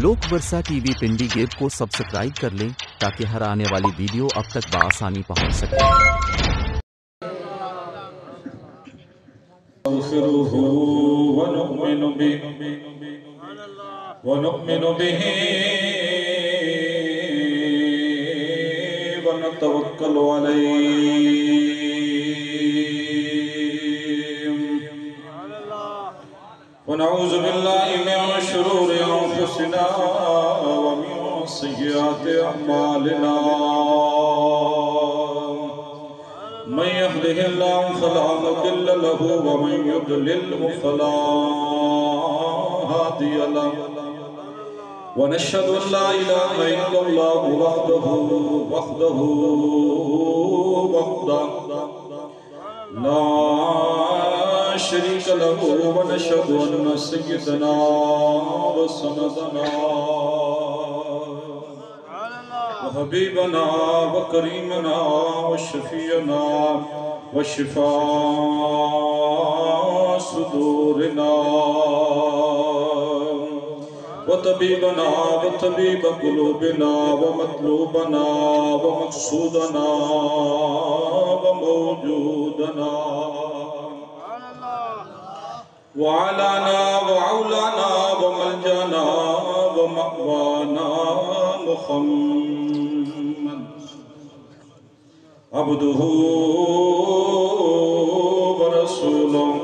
लोक वर्षा टीवी पिंडी गेट को सब्सक्राइब कर लें ताकि हर आने वाली वीडियो अब तक बआसानी पहुंच सके। वनुमिनु बिही वनतवक्कलु अलैहि वनऊज़ु बिल्लाहि मिन शुरूरि अंफुसिना व मिन सय्यिआति अअमालिना मन यहदिहिल्लाहु फला मुदिल्ल लहु व मन युद्लिल्हु फला हादिय लहु व नशहदु अन ला इलाहा इल्लल्लाहु वहदहु ला शरीक लहु व नशहदु अन्न सय्यदना व सनदना व हबीबना व करीमना व शफीअना व शिफा सुदूरना व तबीबना व तबीब कुलूबिना व मतलूबना व मक़सूदना व मौजूदना व आलाना व औलाना व मलजाना व मअवाना मुहम्मद अब्दुहु व रसूलुहु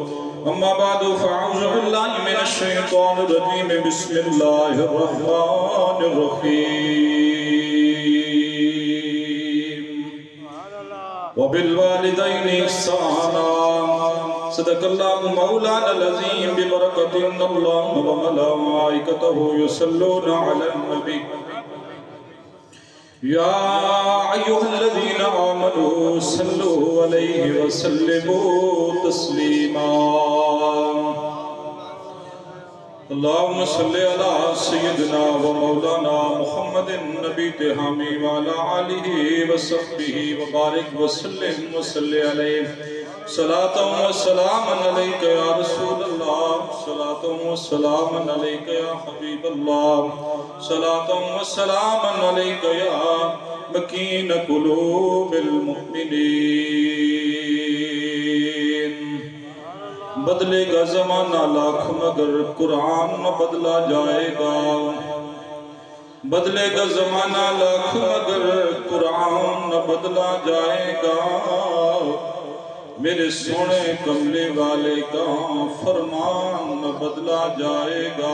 अम्मा बादु फ़अऊज़ु बिल्लाहि मिनश शैतानिर रजीम बिस्मिल्लाहिर रहमानिर रहीम व बिल वालिदैनि इहसाना सदक़ल्लाहु मौलानल अज़ीम बिबरकतिन्नल्लाह व मलाइकतहु युसल्लूना अलन नबी या अय्युहल्लज़ीना आमनू सल्लू अलैहि व सल्लिमू तस्लीमा अल्लाहुम्मा सल्लि अला सय्यिदिना व मौलाना मुहम्मदिन नबी हामी व अला आलिहि व सहबिहि व बारिक व सल्लिम व सल्लि अलैहि सलातन व सलामन अलैका या रसूलल्लाह सलातन व सलामन अलैका या हबीबल्लाह सलातन व सलामन अलैका या मकीन कुलूबिल मुमिनीन। बदलेगा ज़माना लाख मगर कुरान न बदला जाएगा, बदलेगा ज़माना लाख मगर कुरान न बदला जाएगा। मेरे सोने कमले वाले का फरमान न बदला जाएगा।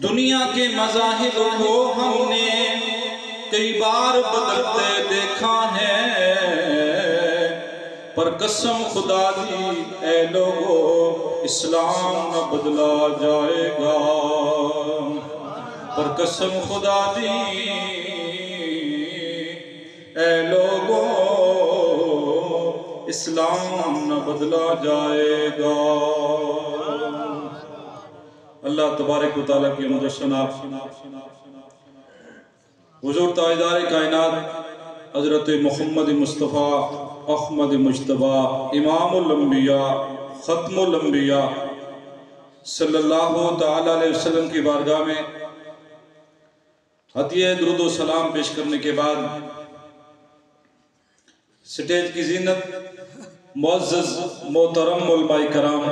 दुनिया के मज़ाहिब को हमने कई बार बदलते देखा है, पर कसम खुदा दी ऐ लोगो इस्लाम न बदला जाएगा। पर कसम खुदा दी ऐ लोगो इस्लाम न बदला जाएगा। अल्लाह तबारक व तआला की मुजस्सना हुजूर ताजदार कायनात हज़रत मोहम्मद मुस्तफ़ा अहमद मुज्तबा इमामुल अंबिया ख़त्मुल अंबिया सल्लल्लाहु तआला अलैहि वसल्लम की बारगाह में हदिया दुरूद व सलाम पेश करने के बाद स्टेज की ज़ीनत मुअज़्ज़ज़ मोहतरम उलमाए कराम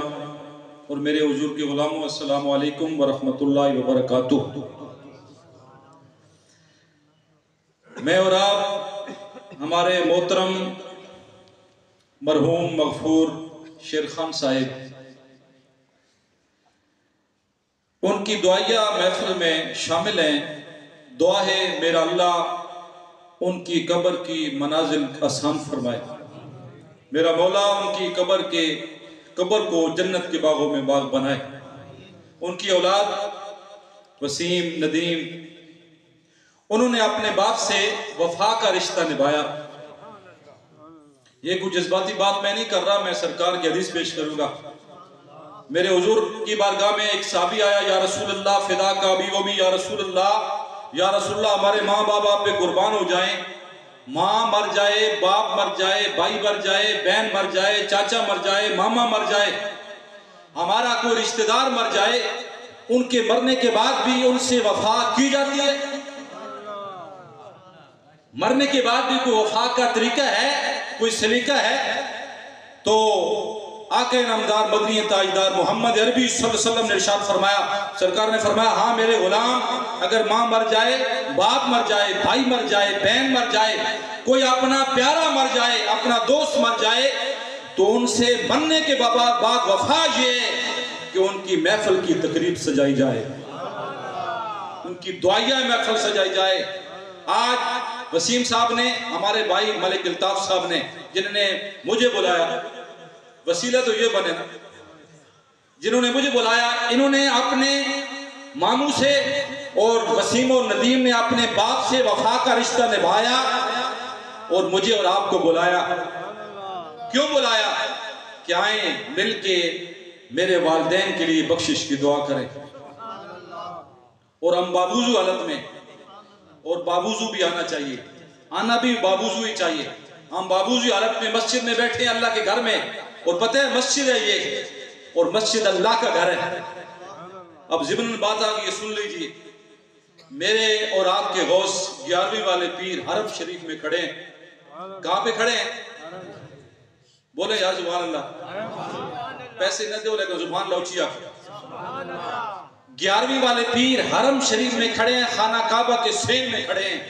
और मेरे हुजूर के गुलामों अस्सलामु अलैकुम व रहमतुल्लाहि व बरकातुहू। मैं और आप हमारे मोहतरम मरहूम मगफूर शेर खान साहिब उनकी दुआया महफिल में शामिल हैं। दुआ है मेरा अल्लाह उनकी कब्र की मनाजिल आसान फरमाए। मेरा मौला उनकी कब्र को जन्नत के बागों में बाग बनाए। उनकी औलाद वसीम नदीम, उन्होंने अपने बाप से वफा का रिश्ता निभाया। ये कुछ जज्बाती बात मैं नहीं कर रहा, मैं सरकार की हदीस पेश करूंगा। मेरे हुजूर की बारगाह में एक साहबी आया, या रसूलल्लाह फिदा का अभी वो भी, या रसूलल्लाह हमारे माँ बाप आप पे कुर्बान हो जाएं। माँ मर जाए, बाप मर जाए, भाई मर जाए, बहन मर जाए, चाचा मर जाए, मामा मर जाए, हमारा कोई रिश्तेदार मर जाए, उनके मरने के बाद भी उनसे वफा की जाती है? मरने के बाद भी कोई वफा का तरीका है, कोई सलीका है? तो आके नामदार मदनी ताजदार मोहम्मद अरबी सल्लल्लाहु अलैहि वसल्लम ने इरशाद फरमाया, सरकार ने फरमाया, हाँ मेरे गुलाम, अगर माँ मर जाए, बाप मर जाए, भाई मर जाए, बहन मर जाए, कोई अपना प्यारा मर जाए, अपना दोस्त मर जाए, तो उनसे बनने के बाद वफा ये कि उनकी महफिल की तकरीब सजाई जाए, उनकी दुआया महफिल सजाई जाए। आज वसीम साहब ने, हमारे भाई मलिक अल्ताफ साहब ने, जिन्होंने मुझे बुलाया, वसीला तो ये बने ना, जिन्होंने मुझे बुलाया, इन्होंने अपने मामू से और वसीम और नदीम ने अपने बाप से वफा का रिश्ता निभाया और मुझे और आपको बुलाया। क्यों बुलाया? कि आए मिलके मेरे वालिदैन के लिए बख्शिश की दुआ करें। और हम बाबूजू हालत में, और बाबूजू भी आना चाहिए, आना भी बाबूजू ही चाहिए। हम बाबूजू हालत में मस्जिद में बैठे हैं, अल्लाह के घर में, और पता है मस्जिद है ये, और मस्जिद अल्लाह का घर है। अब ज़िमन बात आ गई, सुन लीजिए। मेरे और आपके गौस 11वीं वाले पीर हरम शरीफ में खड़े हैं। कहाँ पे खड़े हैं? बोले यार सुभान अल्लाह, पैसे न दो लेकिन जुबान लौचिया। 11वीं वाले पीर हरम शरीफ में खड़े हैं, खाना काबा के सेन में खड़े हैं।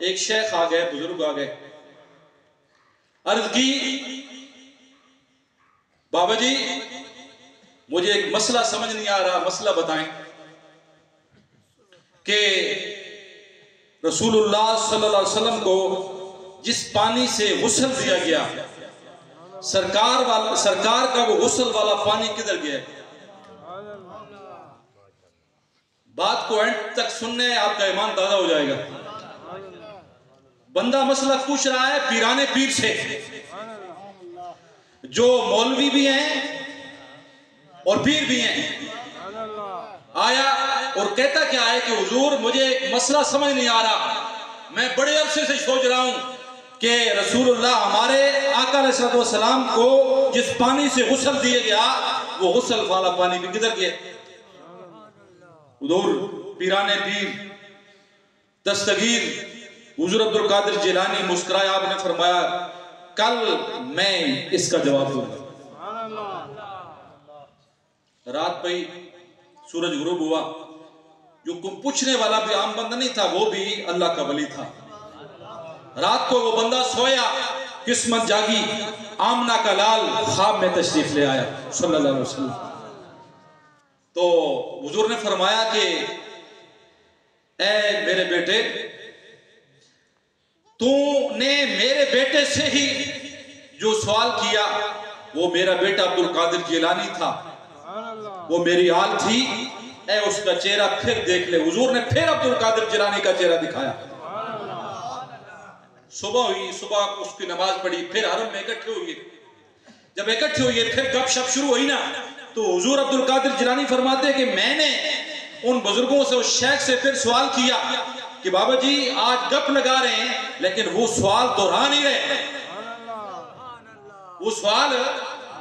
एक शेख आ गए, बुजुर्ग आ गए, अर्ज की, बाबा जी मुझे एक मसला समझ नहीं आ रहा, मसला बताएं कि रसूलुल्लाह सल्लल्लाहु अलैहि वसल्लम को जिस पानी से गुस्ल दिया गया, सरकार का वो गुस्ल वाला पानी किधर गया? बात को एंड तक सुनने आपका ईमान ताजा हो जाएगा। बंदा मसला पूछ रहा है पीराने पीर से, जो मौलवी भी हैं और पीर भी हैं। आया और कहता क्या है कि हुजूर मुझे एक मसला समझ नहीं आ रहा, मैं बड़े अरसे से सोच रहा हूं कि रसूलुल्लाह हमारे आका अलैहिस्सलाम को जिस पानी से गुस्ल दिया गया, वो गुस्ल वाला पानी भी किधर गया? हुजूर पीराने पीर दस्तगीर हुजूर अब्दुल कादिर जिलानी मुस्कुराए, आपने फरमाया कल मैं इसका जवाब दूंगा। रात पे सूरज गुरूब हुआ, जो पूछने वाला भी आम बंदा नहीं था, वो भी अल्लाह का वली था। रात को वो बंदा सोया, किस्मत जागी, आमना का लाल ख्वाब में तशरीफ ले आया सल्लल्लाहु अलैहि वसल्लम। तो हुजूर ने फरमाया कि ए मेरे बेटे, तूने मेरे बेटे से ही जो सवाल किया, वो मेरा बेटा अब्दुल कादिर जिलानी था, वो मेरी आल थी, ए उसका चेहरा फिर देख ले। हुजूर ने फिर अब्दुल कादिर जिलानी का चेहरा दिखाया। सुबह हुई, सुबह उसकी नमाज पढ़ी, फिर हरम में इकट्ठे हुए। जब इकट्ठे हुए फिर गपशप शुरू हुई ना, तो हुजूर अब्दुल कादिर जिलानी फरमाते कि मैंने उन बुजुर्गों से, उस शेख से फिर सवाल किया कि बाबा जी आज गप लगा रहे हैं, लेकिन वो सवाल दोहरा नहीं रहे, वो सवाल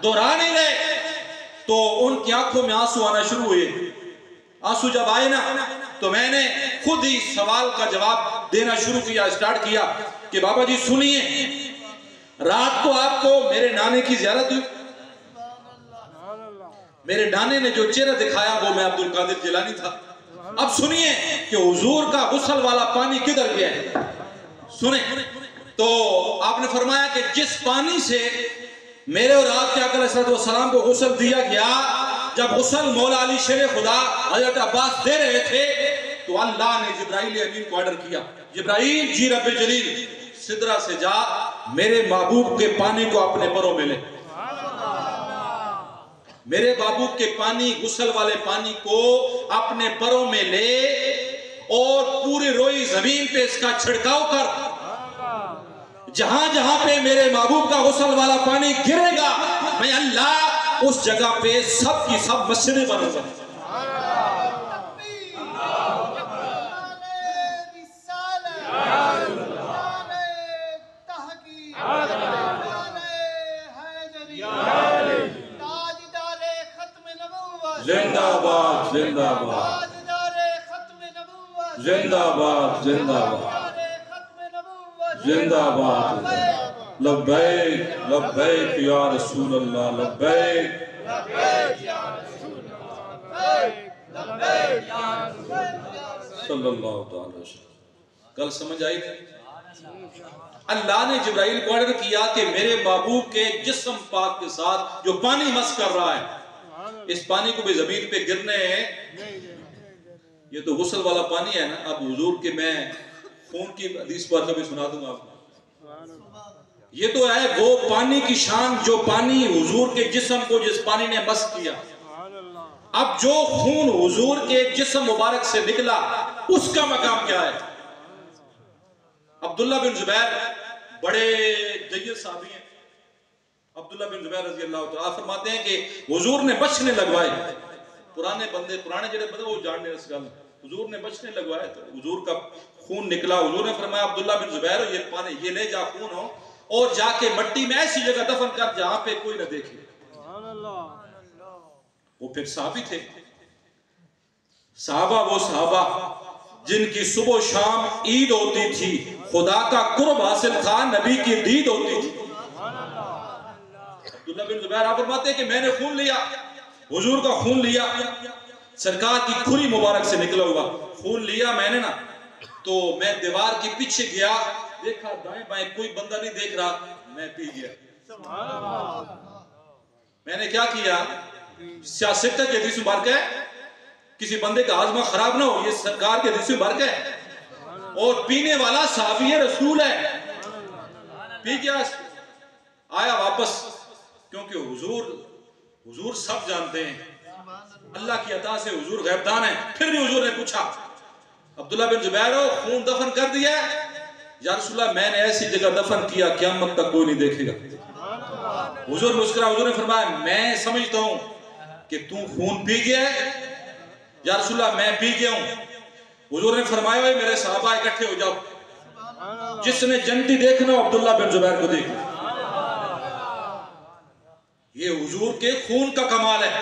दोहरा नहीं रहे। तो उनकी आंखों में आंसू आना शुरू हुए। आंसू जब आए ना, तो मैंने खुद ही सवाल का जवाब देना शुरू किया, स्टार्ट किया कि बाबा जी सुनिए, रात को आपको मेरे नाने की ज़ियारत हुई, मेरे नाने ने जो चेहरा दिखाया वो मैं अब्दुल कादिर जिलानी था। अब सुनिए कि हुजूर का गुस्ल वाला पानी किधर गया है, सुने। तो आपने फरमाया कि जिस पानी से मेरे और आपके आका अलैहिस्सलाम को गुस्ल दिया गया, जब गुस्ल मौला अली शेर खुदा हजरत अब्बास दे रहे थे, तो अल्लाह ने जिब्राइल अमीन को ऑर्डर किया, जिब्राइल जी रब्बे जलील सिदरा से जा, मेरे महबूब के पानी को अपने परों में ले, मेरे महबूब के पानी, गुस्ल वाले पानी को अपने परों में ले और पूरी रोई जमीन पे इसका छिड़काव कर। जहां जहां पे मेरे महबूब का गुस्ल वाला पानी गिरेगा, मैं अल्लाह उस जगह पे सब की सब मस्जिदें बनूंगा। जिंदाबाद जिंदाबाद। जिंदाबाद जिंदाबाद जिंदाबाद लब्बैक लब्बैक या रसूल अल्लाह लब्बैक सल्लल्लाहु अलैहि वसल्लम। कल समझ आई थी? अल्लाह ने जिब्राइल को ऑर्डर किया कि मेरे महबूब के जिस्म पाक के साथ जो पानी मस कर रहा है, इस पानी को भी जमीन पे गिरने, ये तो गुस्ल वाला पानी है ना। अब हुजूर के मैं खून की हदीस पर कभी सुना दूंगा आपको। ये तो है वो पानी की शान जो पानी हुजूर के जिस्म को जिस पानी ने मस किया। अब जो खून हुजूर के जिस्म मुबारक से निकला उसका मकाम क्या है? अब्दुल्ला बिन जुबैर बड़े जय्यद साहबी हैं। अब्दुल्ला बिन जुबैर रज़ी अल्लाह तआला फरमाते हैं कि हुजूर ने बचने लगवाए, पुराने जड़े बंदे वो जानने इस गल, हुजूर ने बचने लगवाए तो हुजूर का खून निकला। हुजूर ने फरमाया अब्दुल्ला बिन जुबैर ये पानी ये ले जा खून हो और जाके मट्टी में ऐसी जगह दफन कर जहां पे कोई न देखे। वो फिर साहबी थे, साहबा वो साहबा जिनकी सुबह शाम ईद होती थी, खुदा का कुर्ब हासिल था, नबी की दीद होती थी। अब्दुल्ला बिन जुबैर आप फरमाते हैं कि मैंने खून लिया, हुजूर का खून लिया, सरकार की खुरी मुबारक से निकला हुआ खून लिया मैंने ना, तो मैं दीवार के पीछे गया, देखा दाएं बाएं कोई बंदा नहीं देख रहा, मैं पी गया। मैंने क्या किया? सियासत के हदीस मुबारक है, किसी बंदे का आजमा खराब ना हो, ये सरकार के हदीस मुबारक है और पीने वाला साहबी रसूल है। पी गया, आया वापस, क्योंकि हुजूर सब जानते हैं, अल्लाह की अता से हुजूर गैबदान है। फिर भी हुजूर ने पूछा अब्दुल्ला बिन जुबैर खून दफन कर दिया? या रसूलल्लाह मैंने ऐसी जगह दफन किया क़यामत तक कोई नहीं देखेगा। हुजूर मुस्कुरा, हुजूर ने फरमाया मैं समझता हूं कि तू खून पी गया है। या रसूलल्लाह मैं पी गया हूं। हुजूर ने फरमाया मेरे सहाबा इकट्ठे हो जाओ, जिसने जन्नती देखना हो अब्दुल्ला बिन जुबैर को देखो। ये हुजूर के खून का कमाल है।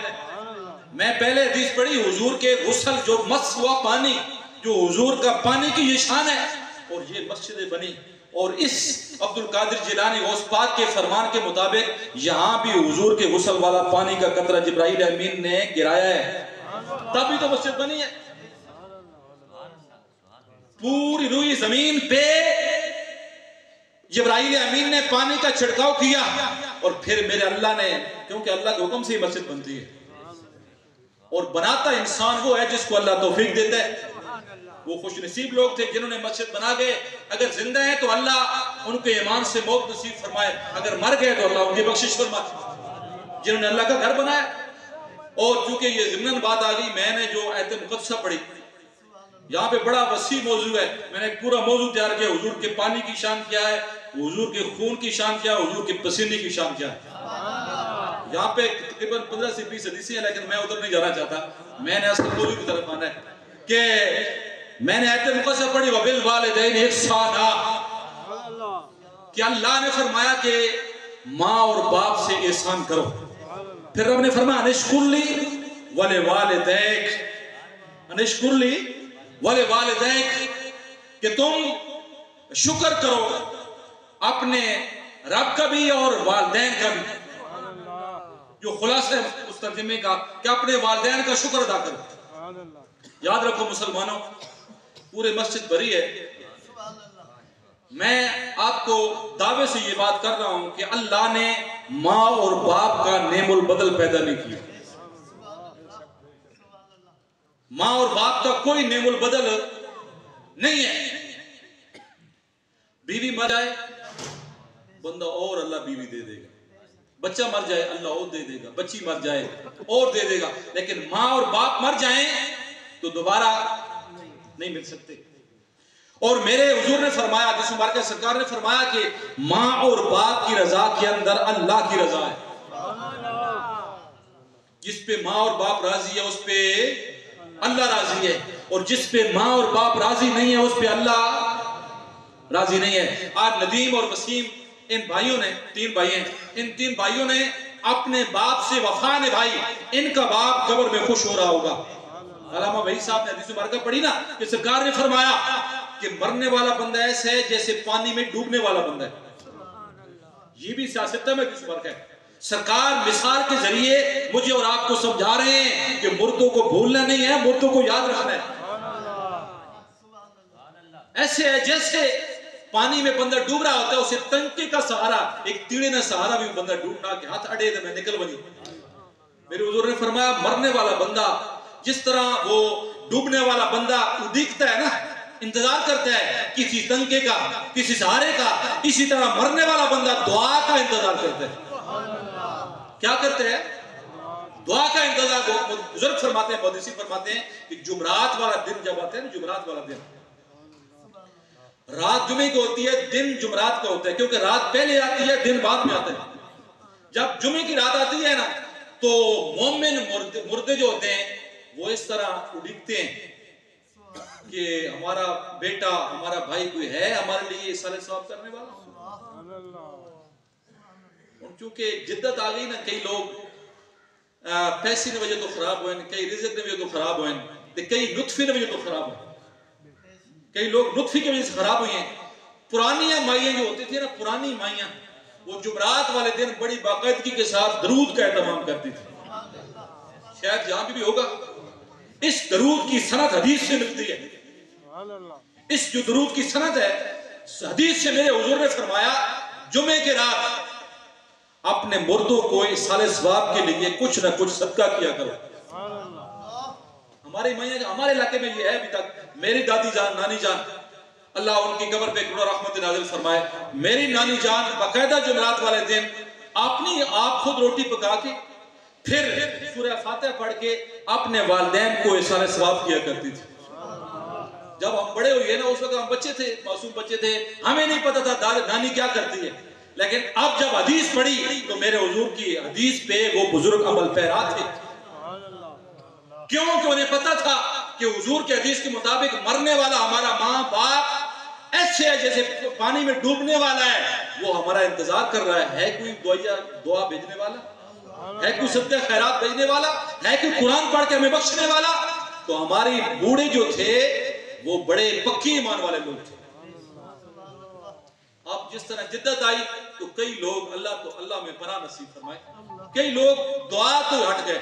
मैं पहले हदीस पढ़ी, हुजूर के गुस्ल जो मस हुआ पानी, जो हुजूर का पानी की ये शान है, और ये मस्जिद बनी। और इस अब्दुल कादिर जिलानी गौस पाक के फरमान के मुताबिक यहाँ भी हुजूर के गुस्ल वाला पानी का कतरा जिब्राइल अमीन ने गिराया है, तभी तो मस्जिद बनी है। पूरी रुई जमीन पे जिब्राइल अमीन ने पानी का छिड़काव किया और फिर मेरे अल्लाह ने, क्योंकि अल्लाह के हुक्म से ही मस्जिद बनती है और बनाता इंसान वो है जिसको अल्लाह तौफीक देता है। वो खुशनसीब लोग थे जिन्होंने मस्जिद बना गए, अगर जिंदा है तो अल्लाह उनके ईमान से मौत नसीब फरमाए, अगर मर गए तो अल्लाह उनकी बख्शिश फरमाए, जिन्होंने अल्लाह का घर बनाया। और चूंकि ये ज़िम्नन बात आ गई, मैंने जो आयत मुक़द्दसा पढ़ी, यहाँ पे बड़ा वसी मौजू है, मैंने पूरा मौजू तैयार किया। हुजूर के पानी की शान क्या है, हुजूर के खून की शान क्या है, हुजूर के पसीने की शान क्या है। यहाँ पे तकरीबन 15 से 20 हदीसें हैं, लेकिन मैं उधर नहीं जाना चाहता। मैंने असल मौजू की तरफ आना है कि मैंने आयत मुक़द्दसा पढ़ी, वबिल वालिदैन इहसाना, कि अल्लाह ने फरमाया कि माँ और बाप से एहसान करो। फिर रब ने फरमाया अनिश्कुरली वले वालिदैक, अनिश्कुरली वले वालिदैक, कि तुम शुक्र करो अपने रब का भी और वालिदैन का भी। जो खुलासा है उस तर्जुमे का कि अपने वालिदैन का शुक्र अदा करो। याद रखो मुसलमानों, पूरे मस्जिद भरी है, मैं आपको दावे से ये बात कर रहा हूं कि अल्लाह ने माँ और बाप का नेमुल बदल पैदा नहीं किया। माँ और बाप का कोई नेमुल बदल नहीं है। बीवी मर जाए बंदा और अल्लाह बीवी दे देगा, बच्चा मर जाए अल्लाह और दे देगा, बच्ची मर जाए और दे देगा, लेकिन माँ और बाप मर जाएं तो दोबारा नहीं मिल सकते। और मेरे हुजूर ने फरमाया, जिस मुबारक सरकार ने फरमाया कि माँ और बाप की रजा के अंदर अल्लाह की रजा है। जिस पे माँ और बाप राजी है उस पे अल्लाह राजी है, और जिस पे माँ और बाप राजी नहीं है उस पे अल्लाह राजी नहीं है। आज नदीम और वसीम, इन भाइयों ने, 3 भाई हैं, इन 3 भाइयों ने अपने बाप से वफा निभाई। इनका बाप कब्र में खुश हो रहा होगा, अल्लामा वही साहब ने हदीस मुबारक पढ़ी ना कि सरकार ने फरमाया कि मरने वाला बंदा ऐसा है जैसे पानी में डूबने वाला बंदा है। ये भी सियासत में हदीस मुबारक है। सरकार मिसाल के जरिए मुझे और आपको समझा रहे हैं कि मुर्दों को भूलना नहीं है, मुर्दों को याद रखना है। ऐसे है जैसे पानी में बंदा डूब रहा होता है, उसे तंके का सहारा, एक तीड़े ना सहारा भी बंदा डूबना के हाथ अड़े तो मैं निकल बनी। मेरे हुजूर ने फरमाया मरने वाला बंदा जिस तरह वो डूबने वाला बंदा उड़ीकता है ना, इंतजार करता है किसी तंके का, किसी सहारे का, इसी तरह मरने वाला बंदा दुआ का इंतजार करता है। क्या करते हैं? दुआ का इंतजार। बुजुर्ग फरमाते हैं, मुहद्दिसीन फरमाते हैं कि जुमरात वाला दिन जब आता है ना, जुमरात वाला दिन, रात जुमे की होती है, दिन जुमरात का होता है, क्योंकि रात पहले आती है, दिन बाद में आता है। जब जुमे की रात आती है ना, तो मोमिन मुर्दे जो होते हैं वो इस तरह उड़ीकते हैं कि हमारा बेटा, हमारा भाई कोई है हमारे लिए साले सवाब करने वाला। क्योंकि जिद्दत आ गई ना, कई लोग पैसे की वजह तो खराब हुए, कई रिज़्क़ की वजह तो खराब हुए, कई नुत्फे की वजह तो खराब हुए, कई लोग नुत्फे की वजह से खराब हुए हैं। पुरानी माइयां जो होती थी ना, पुरानी माइयां, वो जुमरात वाले दिन बड़ी बाकायदगी के साथ दरूद का एहतमाम करती थी। शायद यहां भी होगा। इस दरूद की सनद हदीस से मिलती है। इस जो दरूद की सनद है, हदीस से मेरे हुजूर ने फरमाया जुमे के रात अपने मुर्दों को इस साले सवाब के लिए कुछ ना कुछ सदका किया करो। हमारे माइया, हमारे इलाके में ये है अभी तक। मेरी दादी जान, नानी जान, अल्लाह उनकी कब्र पे करुणा रहमत नाज़िल फरमाए, मेरी नानी जान बाकायदा जुमरात वाले दिन अपनी आप खुद रोटी पका के फिर सूरह फातिहा पढ़ के अपने वालिदैन को इशारे सवाब किया करती थी। जब हम बड़े हुए ना, उस वक्त हम बच्चे थे, मासूम बच्चे थे, हमें नहीं पता था नानी क्या करती है। लेकिन अब जब हदीस पढ़ी तो मेरे हुजूर की हदीस पे वो बुजुर्ग अमल पैरा थे। क्यों? कि उन्हें पता था कि हुजूर के हदीस के मुताबिक मरने वाला हमारा माँ बाप ऐसे है जैसे पानी में डूबने वाला है, वो हमारा इंतजार कर रहा है कोई दुआ भेजने वाला, है कोई सदका खैरात भेजने वाला, है कोई कुरान पढ़ के हमें बख्शने वाला। तो हमारे बूढ़े जो थे वो बड़े पक्की ईमान वाले लोग थे। अब जिस तरह जिद्दत आई तो कई लोग, अल्लाह में पनाह नसीब फरमाए, कई लोग दुआ तो हट गए,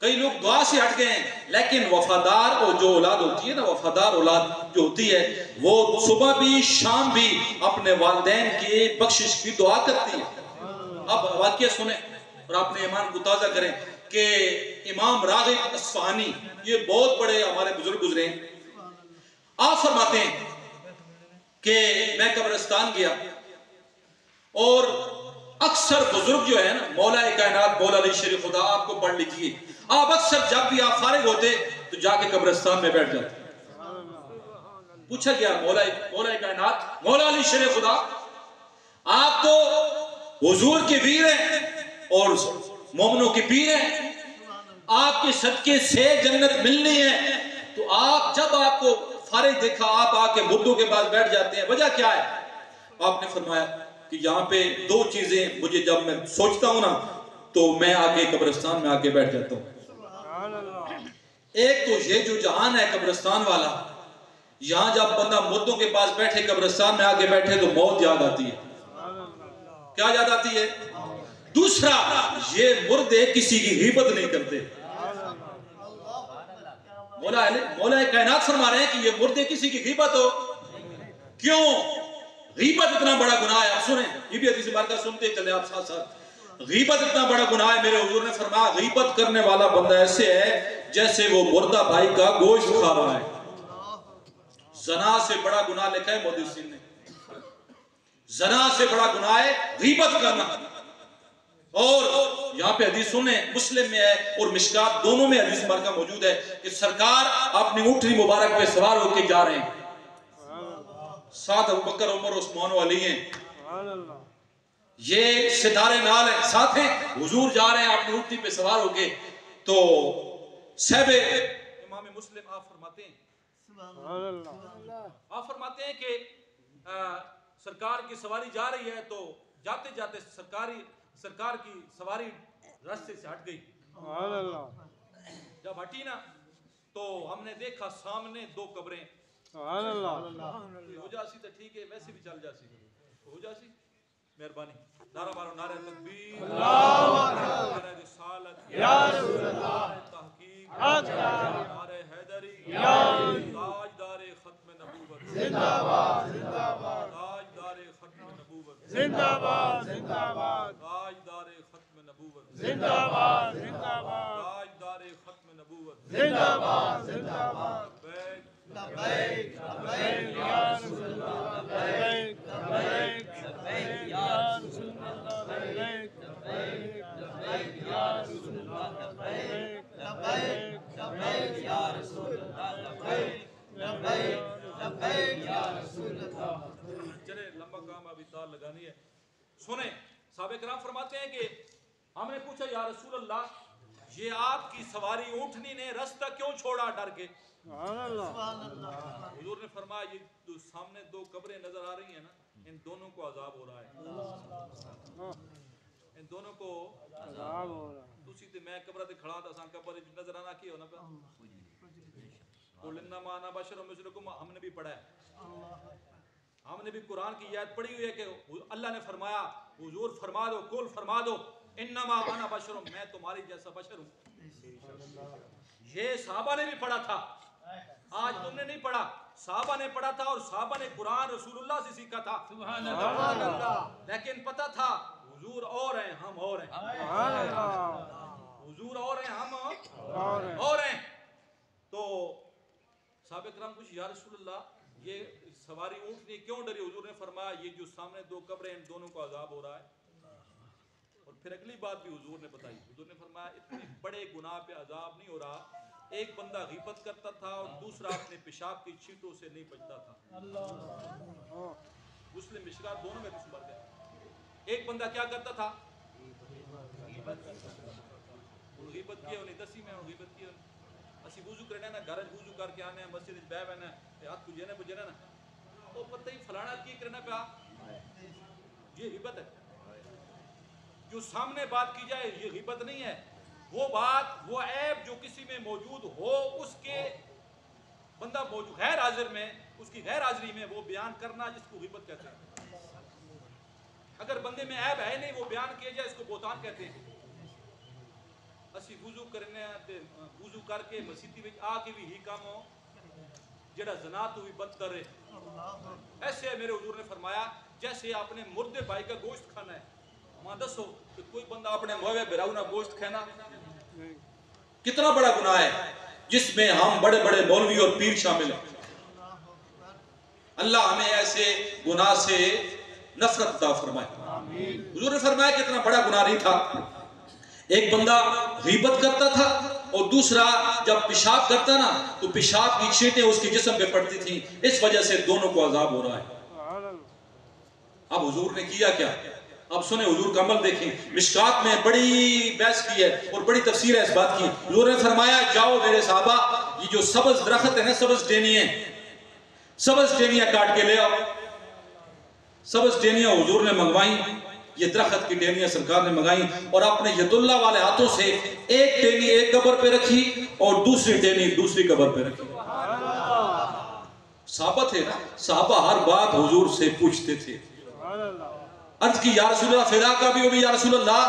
कई लोग दुआ से हट गए हैं। लेकिन वफादार और जो औलाद होती है ना, वफादार औलाद जो होती है वो सुबह भी शाम भी अपने वालिदैन की बख्शिश की दुआ करती है। अब वाक़या सुने और अपने ईमान को ताज़ा करें कि इमाम रागिब अस्फ़हानी, ये बहुत बड़े हमारे बुजुर्ग गुजरे हैं। आप फरमाते हैं कि मैं कब्रिस्तान गया और अक्सर बुजुर्ग जो है ना, मौला कायनात मौला अली शरीफ खुदा, आपको पढ़ लीजिए, आप अक्सर जब भी आप फारिग होते तो जाके कब्रिस्तान में बैठ जाते। पूछा गया मौला कायनात मौला अली शरीफ खुदा, आप तो हुजूर के वीर हैं और मोमिनों के पीर हैं, आपके सदके से जन्नत मिलनी है, तो आप जब आपको फारिग देखा आप आके मुर्दों के पास बैठ जाते हैं, वजह क्या है? आपने फरमाया कि यहाँ पे दो चीजें मुझे जब मैं सोचता हूं ना तो मैं आके कब्रिस्तान में आके बैठ जाता हूँ। एक तो ये जो जहान है कब्रिस्तान वाला, यहाँ जब बंदा मुर्दों के पास बैठे, कब्रिस्तान में आके बैठे तो मौत याद आती है। क्या याद आती है? दूसरा, ये मुर्दे किसी की गीबत नहीं करते। मौला कायनात फरमा रहे हैं कि ये मुर्दे किसी की गीबत हो। क्यों? गीबत इतना बड़ा गुनाह है। आप सुने, ये भी हदीस मुबारक सुनते चले आप साथ साथ। गीबत इतना बड़ा गुनाह है, मेरे हुजूर ने फरमाया गीबत करने वाला बंदा ऐसे है जैसे वो मुर्दा भाई का गोश्त खा रहा है। ज़ना से बड़ा गुनाह लिखा है मुहद्दिसीन ने, ज़ना से बड़ा गुनाह है गीबत करना। और यहाँ पे हदीस सुने, मुस्लिम में है और मिशकात दोनों में हदीस मुबारक मौजूद है कि सरकार अपनी ऊँटनी मुबारक पे सवार होकर जा रहे हैं, साथ अबू बकर उमर उस्मान अली हैं, ये सितारे नाल है, साथ हैं, हुजूर जा रहे हैं अपनी ऊँटनी पे सवार होके। तो सहबे इमाम मुस्लिम आप फरमाते हैं कि सरकार की सवारी जा रही है, तो जाते जाते सरकार की सवारी रास्ते से हट गई। जब हटी ना तो हमने देखा सामने 2 कब्रें। हो जासी तो ठीक है, वैसे भी चल जासी, हो जासी। मेहरबानी नारा मारो, नारे तकबीर, नारे रिसालत, नारे तहकीक, नारे हैदरी, ताजदारे खत्म नबूवत जिंदाबाद, ताजदारे खत्म नबूवत जिंदाबाद, ताजदारे खत्म नबूवत जिंदाबाद, ताजदारे खत्म नबूवत जिंदाबाद, लब्बैक लब्बैक या रसूल अल्लाह, लब्बैक लब्बैक या रसूल अल्लाह, लब्बैक लब्बैक या रसूल अल्लाह, लब्बैक लब्बैक या रसूल अल्लाह, लब्बैक लब्बैक या रसूल अल्लाह। चले लंबा काम अभी ताल लगानी है। सुने साहब किराम फरमाते हैं कि हमने पूछा या रसूल अल्लाह, ये आपकी सवारी ऊँटनी ने रास्ता क्यों छोड़ा डर के? हुजूर ने फरमाया ये जो सामने 2 कब्रें नजर आ रही हैं ना, इन दोनों को अजाब हो रहा है, इन दोनों को अजाब हो रहा है। तुसी ते मैं कब्र ते खड़ा था, सा कब्र नजर आना की होना पे कुल इन्नमा अना बशरुम मिसलुकुम, हमने भी पढ़ा है, हमने भी कुरान की आयत पढ़ी हुई है कि अल्लाह ने फरमाया, हुजूर फरमा दो, कुल फरमा दो इन्नमा अना बशरुम, मैं तुम्हारी जैसा बशर हूं। ये सहाबा ने भी पढ़ा था, आज तुमने नहीं पढ़ा, सहाबा ने पढ़ा था और सहाबा ने कुरान रसूलुल्लाह से सीखा था। सुभान अल्लाह। लेकिन पता था हुजूर और हैं, हम और हैं, हुजूर और हैं, हम और हैं। तो साहब इकराम कुछ या रसूलुल्लाह ये सवारी ऊँटनी क्यों डरी? हुजूर ने फरमाया ये जो सामने 2 कब्रें इन दोनों को अजाब हो रहा है। और फिर अगली बात भी हुजूर ने बताई, हुजूर ने फरमाया इतने बड़े गुनाह पे अजाब नहीं हो रहा, एक बंदा गीबत करता था और दूसरा अपने पेशाब की छींटों से नहीं बचता था। मुस्लिम मिशकात दोनों में दुश्मन गए। एक बंदा क्या करता था, गीबत किया उन्हें दसी में गीबत किया, असी वुजू करने ना, घर वुजू करके आने मस्जिद में बैठ बहना हाथ को जेने बुझे ना, तो पता ही फलाना की करना पे, ये गीबत है। जो सामने बात की जाए ये गीबत नहीं है, वो बात, वो ऐब जो किसी में मौजूद हो, उसके बंदा मौजूद गैर हाजिर में, उसकी गैर हाजिरी में वो बयान करना, जिसको गीबत कहते हैं। अगर बंदे में ऐब है नहीं, वो बयान किया जाए, इसको बोतान कहते हैं। असी वुजू करने वुजू करके मसीती में आके भी ही काम हो जेड़ा जना तो भी बदतर है। ऐसे मेरे हुजूर ने फरमाया जैसे आपने मुर्दे भाई का गोश्त खाना है, मां दसो कि कोई बंदा अपने मुँह बिराऊ ना गोश्त खाना कितना बड़ा गुनाह है, जिसमें हम बड़े बड़े मौलवी और पीर शामिल हैं। अल्लाह हमें ऐसे गुनाह से नफरत अता फरमाए। हुजूर ने फरमाया कितना बड़ा गुनाह नहीं था, एक बंदा गीबत करता था और दूसरा जब पेशाब करता ना तो पेशाब की छींटें उसके जिस्म पे पड़ती थी, इस वजह से दोनों को अजाब हो रहा है। अब हुजूर ने किया क्या? अब सुने हुजूर का अमल देखें। मिशकात में बड़ी बहस की है और बड़ी तफसीर है इस बात की। हुजूर ने फरमाया जाओ मेरे साहबा, ये जो सब्ज दरख्त है ना, सब्ज टेनियां काट के ले आओ। सब्ज टेनियां हुजूर ने मंगवाई, ये दरख्त की टेनियां सरकार ने मंगाई और अपने यदुल्ला वाले हाथों से एक टेनी एक कब्र पे रखी और दूसरी टेनी दूसरी कब्र पे रखी। साबित है ना, साहबा हर बात हुजूर से पूछते थे। अर्ज की या रसूलल्लाह, फिदा का भी हो भी या रसूलल्लाह,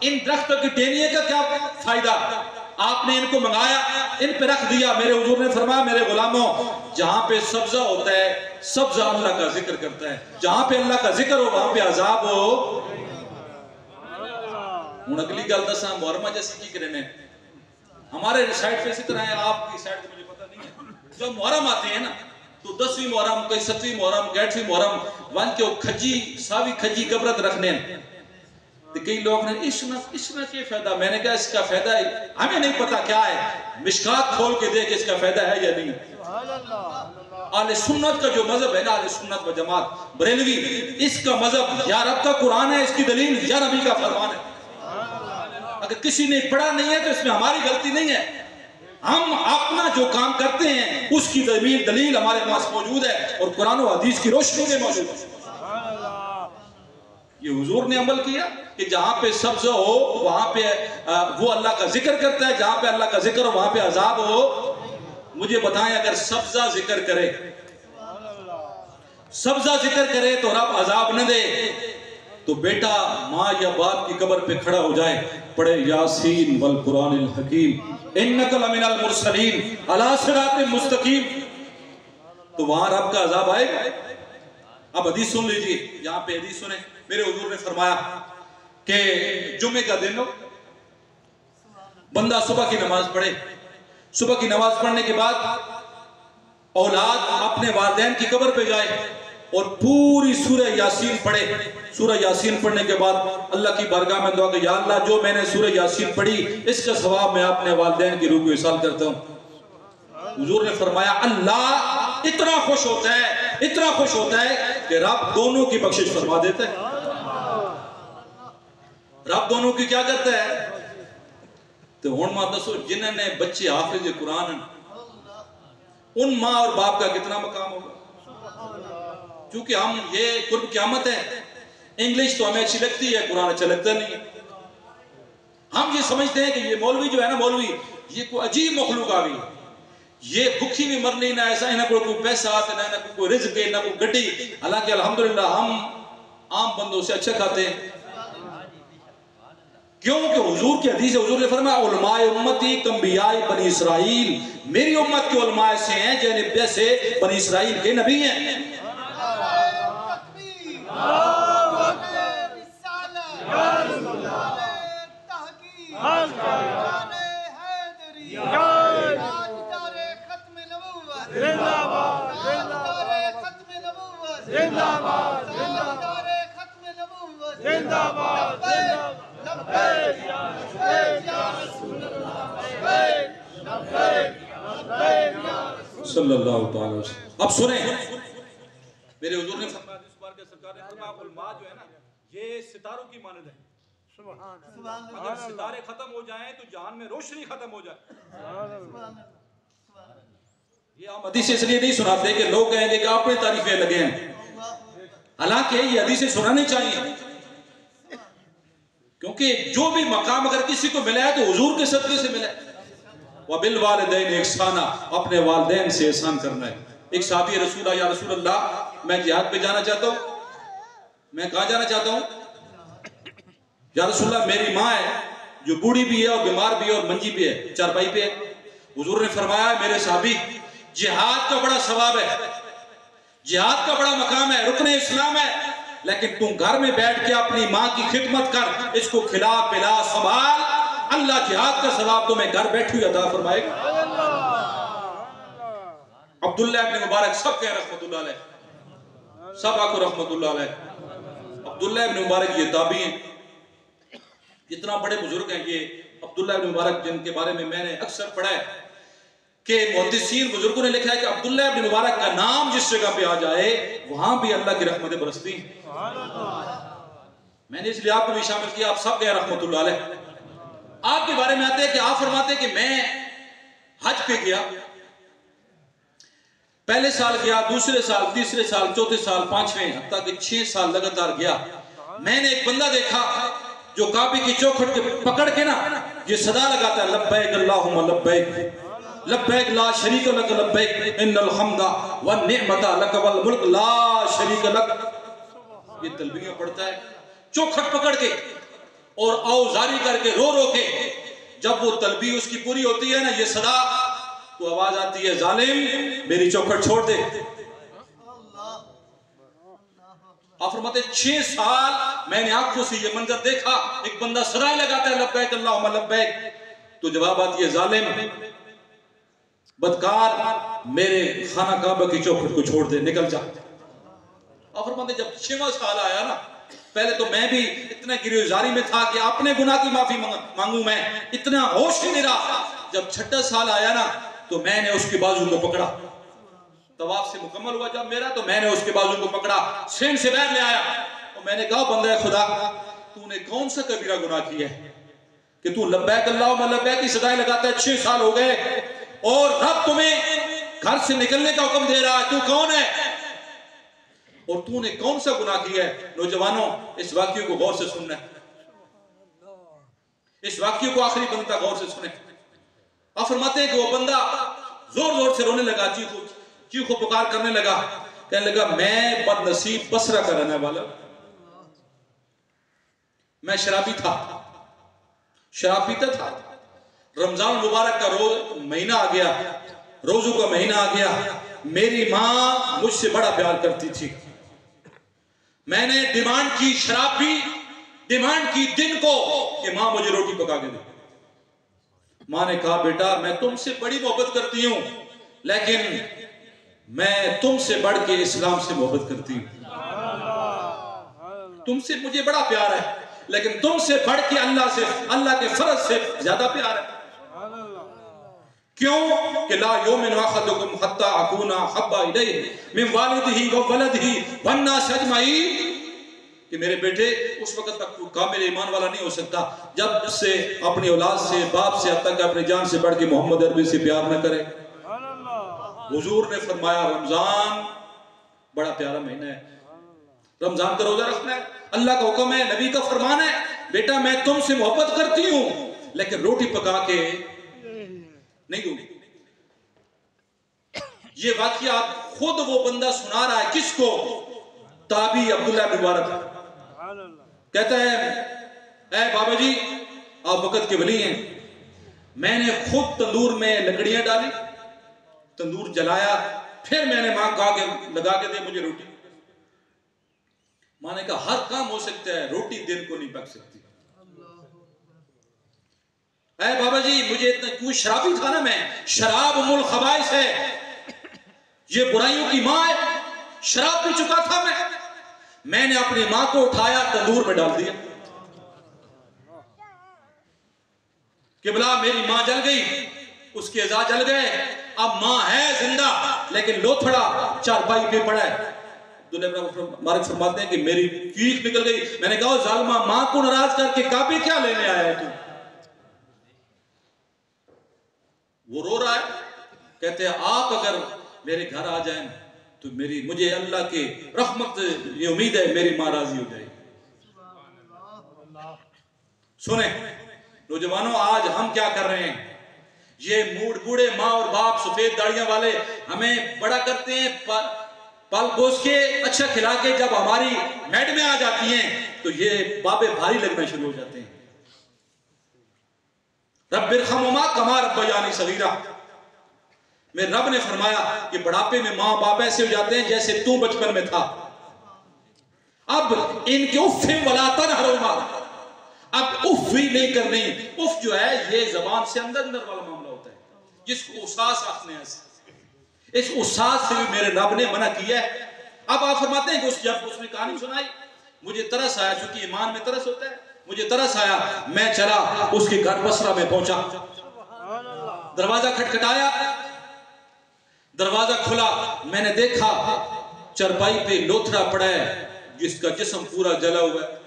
इन दरख्तों की टेनियों का क्या फायदा? आपने इनको मंगाया, इन पे रख दिया। मेरे हुजूर ने फरमाया मेरे गुलामों, जहां पे सब्जा होता है, सब्जा अल्लाह का जिक्र करता है, जहां पे अल्लाह का जिक्र हो वहां पे अजाब हो। हूं अगली गल दसा, मुहर्रमा जैसी की करने हमारे साइड पे इसी तरह है, आपकी साइड पे मुझे पता नहीं है। जब मुहर्रम आते हैं ना तो 10वीं मुहर्रम, कोई 7वीं मुहर्रम, 8वीं मुहर्रम वन के खजी सावी खजी कबरत रखने, तो कई लोग ने इसमें क्या फायदा? मैंने कहा इसका फायदा हमें नहीं पता क्या है, मिशकात खोल के देख इसका फायदा है या नहीं। आले सुन्नत का जो मजहब है ना, आले सुन्नत व जमात बरेलवी, इसका मजहब या रब का कुरान है, इसकी दलील या नबी का फरमान है। अगर किसी ने पढ़ा नहीं है तो इसमें हमारी गलती नहीं है, हम अपना जो काम करते हैं उसकी दलील हमारे पास मौजूद है और कुरान और हदीस की रोशनी में मौजूद है। ये हुजूर ने अमल किया कि जहां पे सब्ज हो वहां पे वो अल्लाह का जिक्र करता है, जहां पे अल्लाह का जिक्र हो वहां पे अजाब हो। मुझे बताएं, अगर सब्जा जिक्र करे, सब्जा जिक्र करे तो रब अजाब न दे, तो बेटा माँ या बाप की कब्र पे खड़ा हो जाए, पढ़े यासीन वल कुरानिल हकीम इन्नका लमिनल मुरसलीन अला सिरातिल मुस्तकीम, तो वहां रब का अजाब आएगा। अब हदीस सुन लीजिए, यहाँ पे हदीस सुने। मेरे हुजूर ने फरमाया कि जुम्मे का दिन हो, बंदा सुबह की नमाज पढ़े, सुबह की नमाज पढ़ने के बाद औलाद अपने वालिदैन की कब्र पे जाए और पूरी सूरह यासीन पढ़े। सूरह यासीन पढ़ने के बाद अल्लाह की बारगाह में दुआ कि या अल्लाह जो मैंने सूरह यासीन पढ़ी इसका सवाब मैं अपने वालिदैन की रूह को इसाल करता हूँ। हुजूर ने फरमाया अल्लाह इतना खुश होता है, इतना खुश होता है कि रब दोनों की बख्शिश फरमा देता है। रब दोनों की क्या करता है? तो हुण मां दसो जिन्होंने बच्चे हाफिज कुरान, उन माँ और बाप का कितना मकाम होगा। क्योंकि हम ये कुर्ब क़यामत है, इंग्लिश तो हमें अच्छी लगती है, कुरान अच्छा लगता नहीं है। हम ये समझते हैं कि ये मौलवी जो है ना, मौलवी ये कोई अजीब मखलूक आ गई, ये भूखी भी मरनी ना, ऐसा ना कोई पैसा आते ना कोई रिज़्क़ है ना कोई गड्डी। हालांकि अल्हम्दुलिल्लाह हम आम बंदों से अच्छा खाते हैं। क्योंकि हुजूर की हदीस है, हुजूर ने फरमाया उलमाए उम्मती कम्बियाए बनी इसराइल, मेरी उम्मत के उलमाए से हैं जैसे बनी इसराइल के नबी हैं। सल्लल्लाहु अलैहि वसल्लम। अब सुने, मेरे हुजूर ने फरमाया, इस बार के सरकार ने फरमाया उलमा जो है ना ये सितारों की मानद है। अगर सितारे खत्म हो जाएं तो जहान में रोशनी खत्म हो जाए। ये हम हदीस इसलिए नहीं सुनाते कि लोग कहेंगे कि आपने तारीफें लगे हैं, हालांकि ये हदीसें सुनानी चाहिए। क्योंकि जो भी मकाम अगर किसी को मिला है तो हुजूर के सदक़े से मिला है। वबिल वालिदैन इहसाना, अपने वालिदैन से एहसान करना है। एक साहबी रसूल या रसूल अल्लाह मैं जिहाद पे जाना चाहता हूँ। मैं कहाँ जाना चाहता हूँ? या रसूल अल्लाह मेरी माँ है जो बूढ़ी भी है और बीमार भी है और मंजी भी है, चारपाई पे है। हुजूर ने फरमाया मेरे साहबी जिहाद का बड़ा सवाब है, जिहाद का बड़ा मकाम है, रुकने इस्लाम है, लेकिन तुम घर में बैठ के अपनी माँ की खिदमत कर, इसको खिला पिला संभाल, अल्लाह जिहाद का सवाब तुम्हें घर बैठे हुए अता फरमाएगा। अब्दुल्लाह इब्न मुबारक, सब कह रहमतुल्लाह अलैह, सब आको रहमतुल्लाह अलैह। अब्दुल्लाह इब्न मुबारक ये ताबी हैं, इतना बड़े बुजुर्ग हैं ये अब्दुल्लाह इब्न मुबारक, जिनके बारे में मैंने अक्सर पढ़ा है कि मुहद्दिसीन बुजुर्गों ने लिखा है कि अब्दुल्लाह इब्न मुबारक का नाम जिस जगह पे आ जाए वहां भी अल्लाह की रहमतें बरसती हैं। मैंने इसलिए आपको भी शामिल किया, आप सब कह रहमतुल्लाह अलैह। आपके बारे में आते हैं कि आप फरमाते कि मैं हज पे गया, पहले साल गया, दूसरे साल, तीसरे साल, चौथे साल, पांचवें, हत्ता कि 6 साल लगातार गया। मैंने एक बंदा देखा जो काबे की चौखट के पकड़ के ना ये सदा लगाता है लब्बैक अल्लाहुम्मा लब्बैक, लब्बैक ला शरीक लक लब्बैक इन्नल हम्दा वन निअमता लक वल मुल्क ला शरीक लक। ये तलबियां पढ़ता है चौखट पकड़ के और औजारी करके, रो रो के। जब वो तलबी उसकी पूरी होती है ना ये सदा, तो आवाज आती है जालिम मेरी चौखट छोड़ दे। आप फरमाते 6 साल मैंने आंखों से ये मंजर देखा, एक बंदा सदाएं लगाता है लब्बैक अल्लाहुम्मा लब्बैक, तो जवाब आती है जालिम बदकार मेरे खाना काबा की चौखट को छोड़ दे, निकल जा। आप फरमाते जब 6वां साल आया ना, पहले तो मैं भी इतना गिरफ्तारी में था कि अपने गुनाह की माफी मांगू, मैं इतना होश ही नहीं रहा। जब 6ठा साल आया ना तो मैंने उसके बाजू को पकड़ा, तवाफ से मुकम्मल हुआ जब मेरा, तो मैंने उसके बाजू को पकड़ा, सेन से बाहर ले आया और मैंने कहा बंदा खुदा तूने कौन सा कबीरा गुनाह किया है कि तू लब्बैक अल्लाहुम्मा लब्बैक की सदाएं लगाता है? 6 साल हो गए और रब तुम्हें घर से निकलने का हुक्म दे रहा है, तू कौन है? और तूने कौन सा गुनाह किया है? नौजवानों, इस वाक्य को गौर से सुनना है, इस वाक्य को आखिरी बंदा गौर से सुने। आप फरमाते हैं कि वो बंदा जोर जोर से रोने लगा, चीखो पुकार करने लगा, कहने लगा मैं बदनसीब बसरा का रहने वाला, मैं शराबी था, शराब पीता था। रमजान मुबारक का रोज महीना आ गया, रोजों का महीना आ गया। मेरी मां मुझसे बड़ा प्यार करती थी। मैंने डिमांड की, शराब पी, डिमांड की दिन को कि मां मुझे रोटी पका के दे। मां ने कहा बेटा मैं तुमसे बड़ी मोहब्बत करती हूं, लेकिन मैं तुमसे बढ़ के इस्लाम से मोहब्बत करती हूं। तुमसे मुझे बड़ा प्यार है, लेकिन तुमसे बढ़ के अल्लाह से, अल्लाह के फर्ज से ज्यादा प्यार है। क्यों? कि ला युमिनु अहदुकुम हत्ता अकूना हब्बा इलैहि मिन वालिदिही व वलदिही वन नास अजमईन, कि मेरे बेटे उस वक्त तक तू कामिल ईमान वाला नहीं हो सकता जब से अपनी औलाद से, बाप से, अब तक अपनी जान से बढ़ के मोहम्मद अरबी से प्यार न करे। हुजूर ने फरमाया रमजान बड़ा प्यारा महीना है, रमजान का रोजा रखना है, अल्लाह का हुक्म है, नबी का फरमान है, बेटा मैं तुमसे मोहब्बत करती हूं लेकिन रोटी पका के नहीं दूंगी। ये वाकया खुद वो बंदा सुना रहा है, किसको? ताबी अब्दुल्लाह बिन मुबारक। कहता है ऐ बाबा जी आप वक्त के वली हैं, मैंने खुद तंदूर में लकड़ियां डाली, तंदूर जलाया, फिर मैंने मां कहा कि लगा के दे मुझे रोटी। मां ने कहा हर काम हो सकता है, रोटी दिन को नहीं पक सकती। ऐ बाबा जी मुझे इतना क्यों, शराबी था ना मैं, शराब उम्मुल खबाइस है, ये बुराइयों की मां है, शराब पी चुका था मैंने अपनी मां को उठाया तंदूर में डाल दिया कि बोला मेरी मां जल गई, उसके अज़ा जल गए, अब मां है जिंदा लेकिन लोथड़ा चारपाई पे पड़ा है। मालिक फरमाते हैं कि मेरी चीख निकल गई। मैंने कहा जालिमा मां को नाराज करके काबे क्या लेने आया है तू? वो रो रहा है, कहते हैं आप अगर मेरे घर आ जाएं तो मुझे अल्लाह के रहमत ये उम्मीद है मेरी मां राजी हो जाएगी। सुने नौजवानों, आज हम क्या कर रहे हैं? ये बूढ़े माँ और बाप सफेद दाढ़ियां वाले हमें बड़ा करते हैं, पल पोस के अच्छा खिला के, जब हमारी मैड में आ जाती हैं तो ये बाबे भारी लगना शुरू हो जाते हैं। रब्बिरहमुमा कमा रब्बयानी सगीरा, मेरे रब ने फरमाया कि बुढ़ापे में माँ बाप ऐसे हो जाते हैं जैसे तू बचपन में था। अब इनके उफ़ वला तनहरुमा, अब उफ भी नहीं करनी। उफ जो है ये जबान से अंदर अंदर वाला मामला होता है, जिसको उसास आखने हैं। इस उसास से भी मेरे रब ने मना किया है। अब आप फरमाते हैं कि जब उसने कहानी सुनाई मुझे तरस आया, क्योंकि ईमान में तरस होता है, मुझे तरस आया, मैं चला उसके घर बसरा में पहुंचा, दरवाजा खटखटाया, दरवाजा खुला, मैंने देखा चरपाई पे लोथड़ा पड़ा है जिसका जिस्म पूरा जला हुआ है।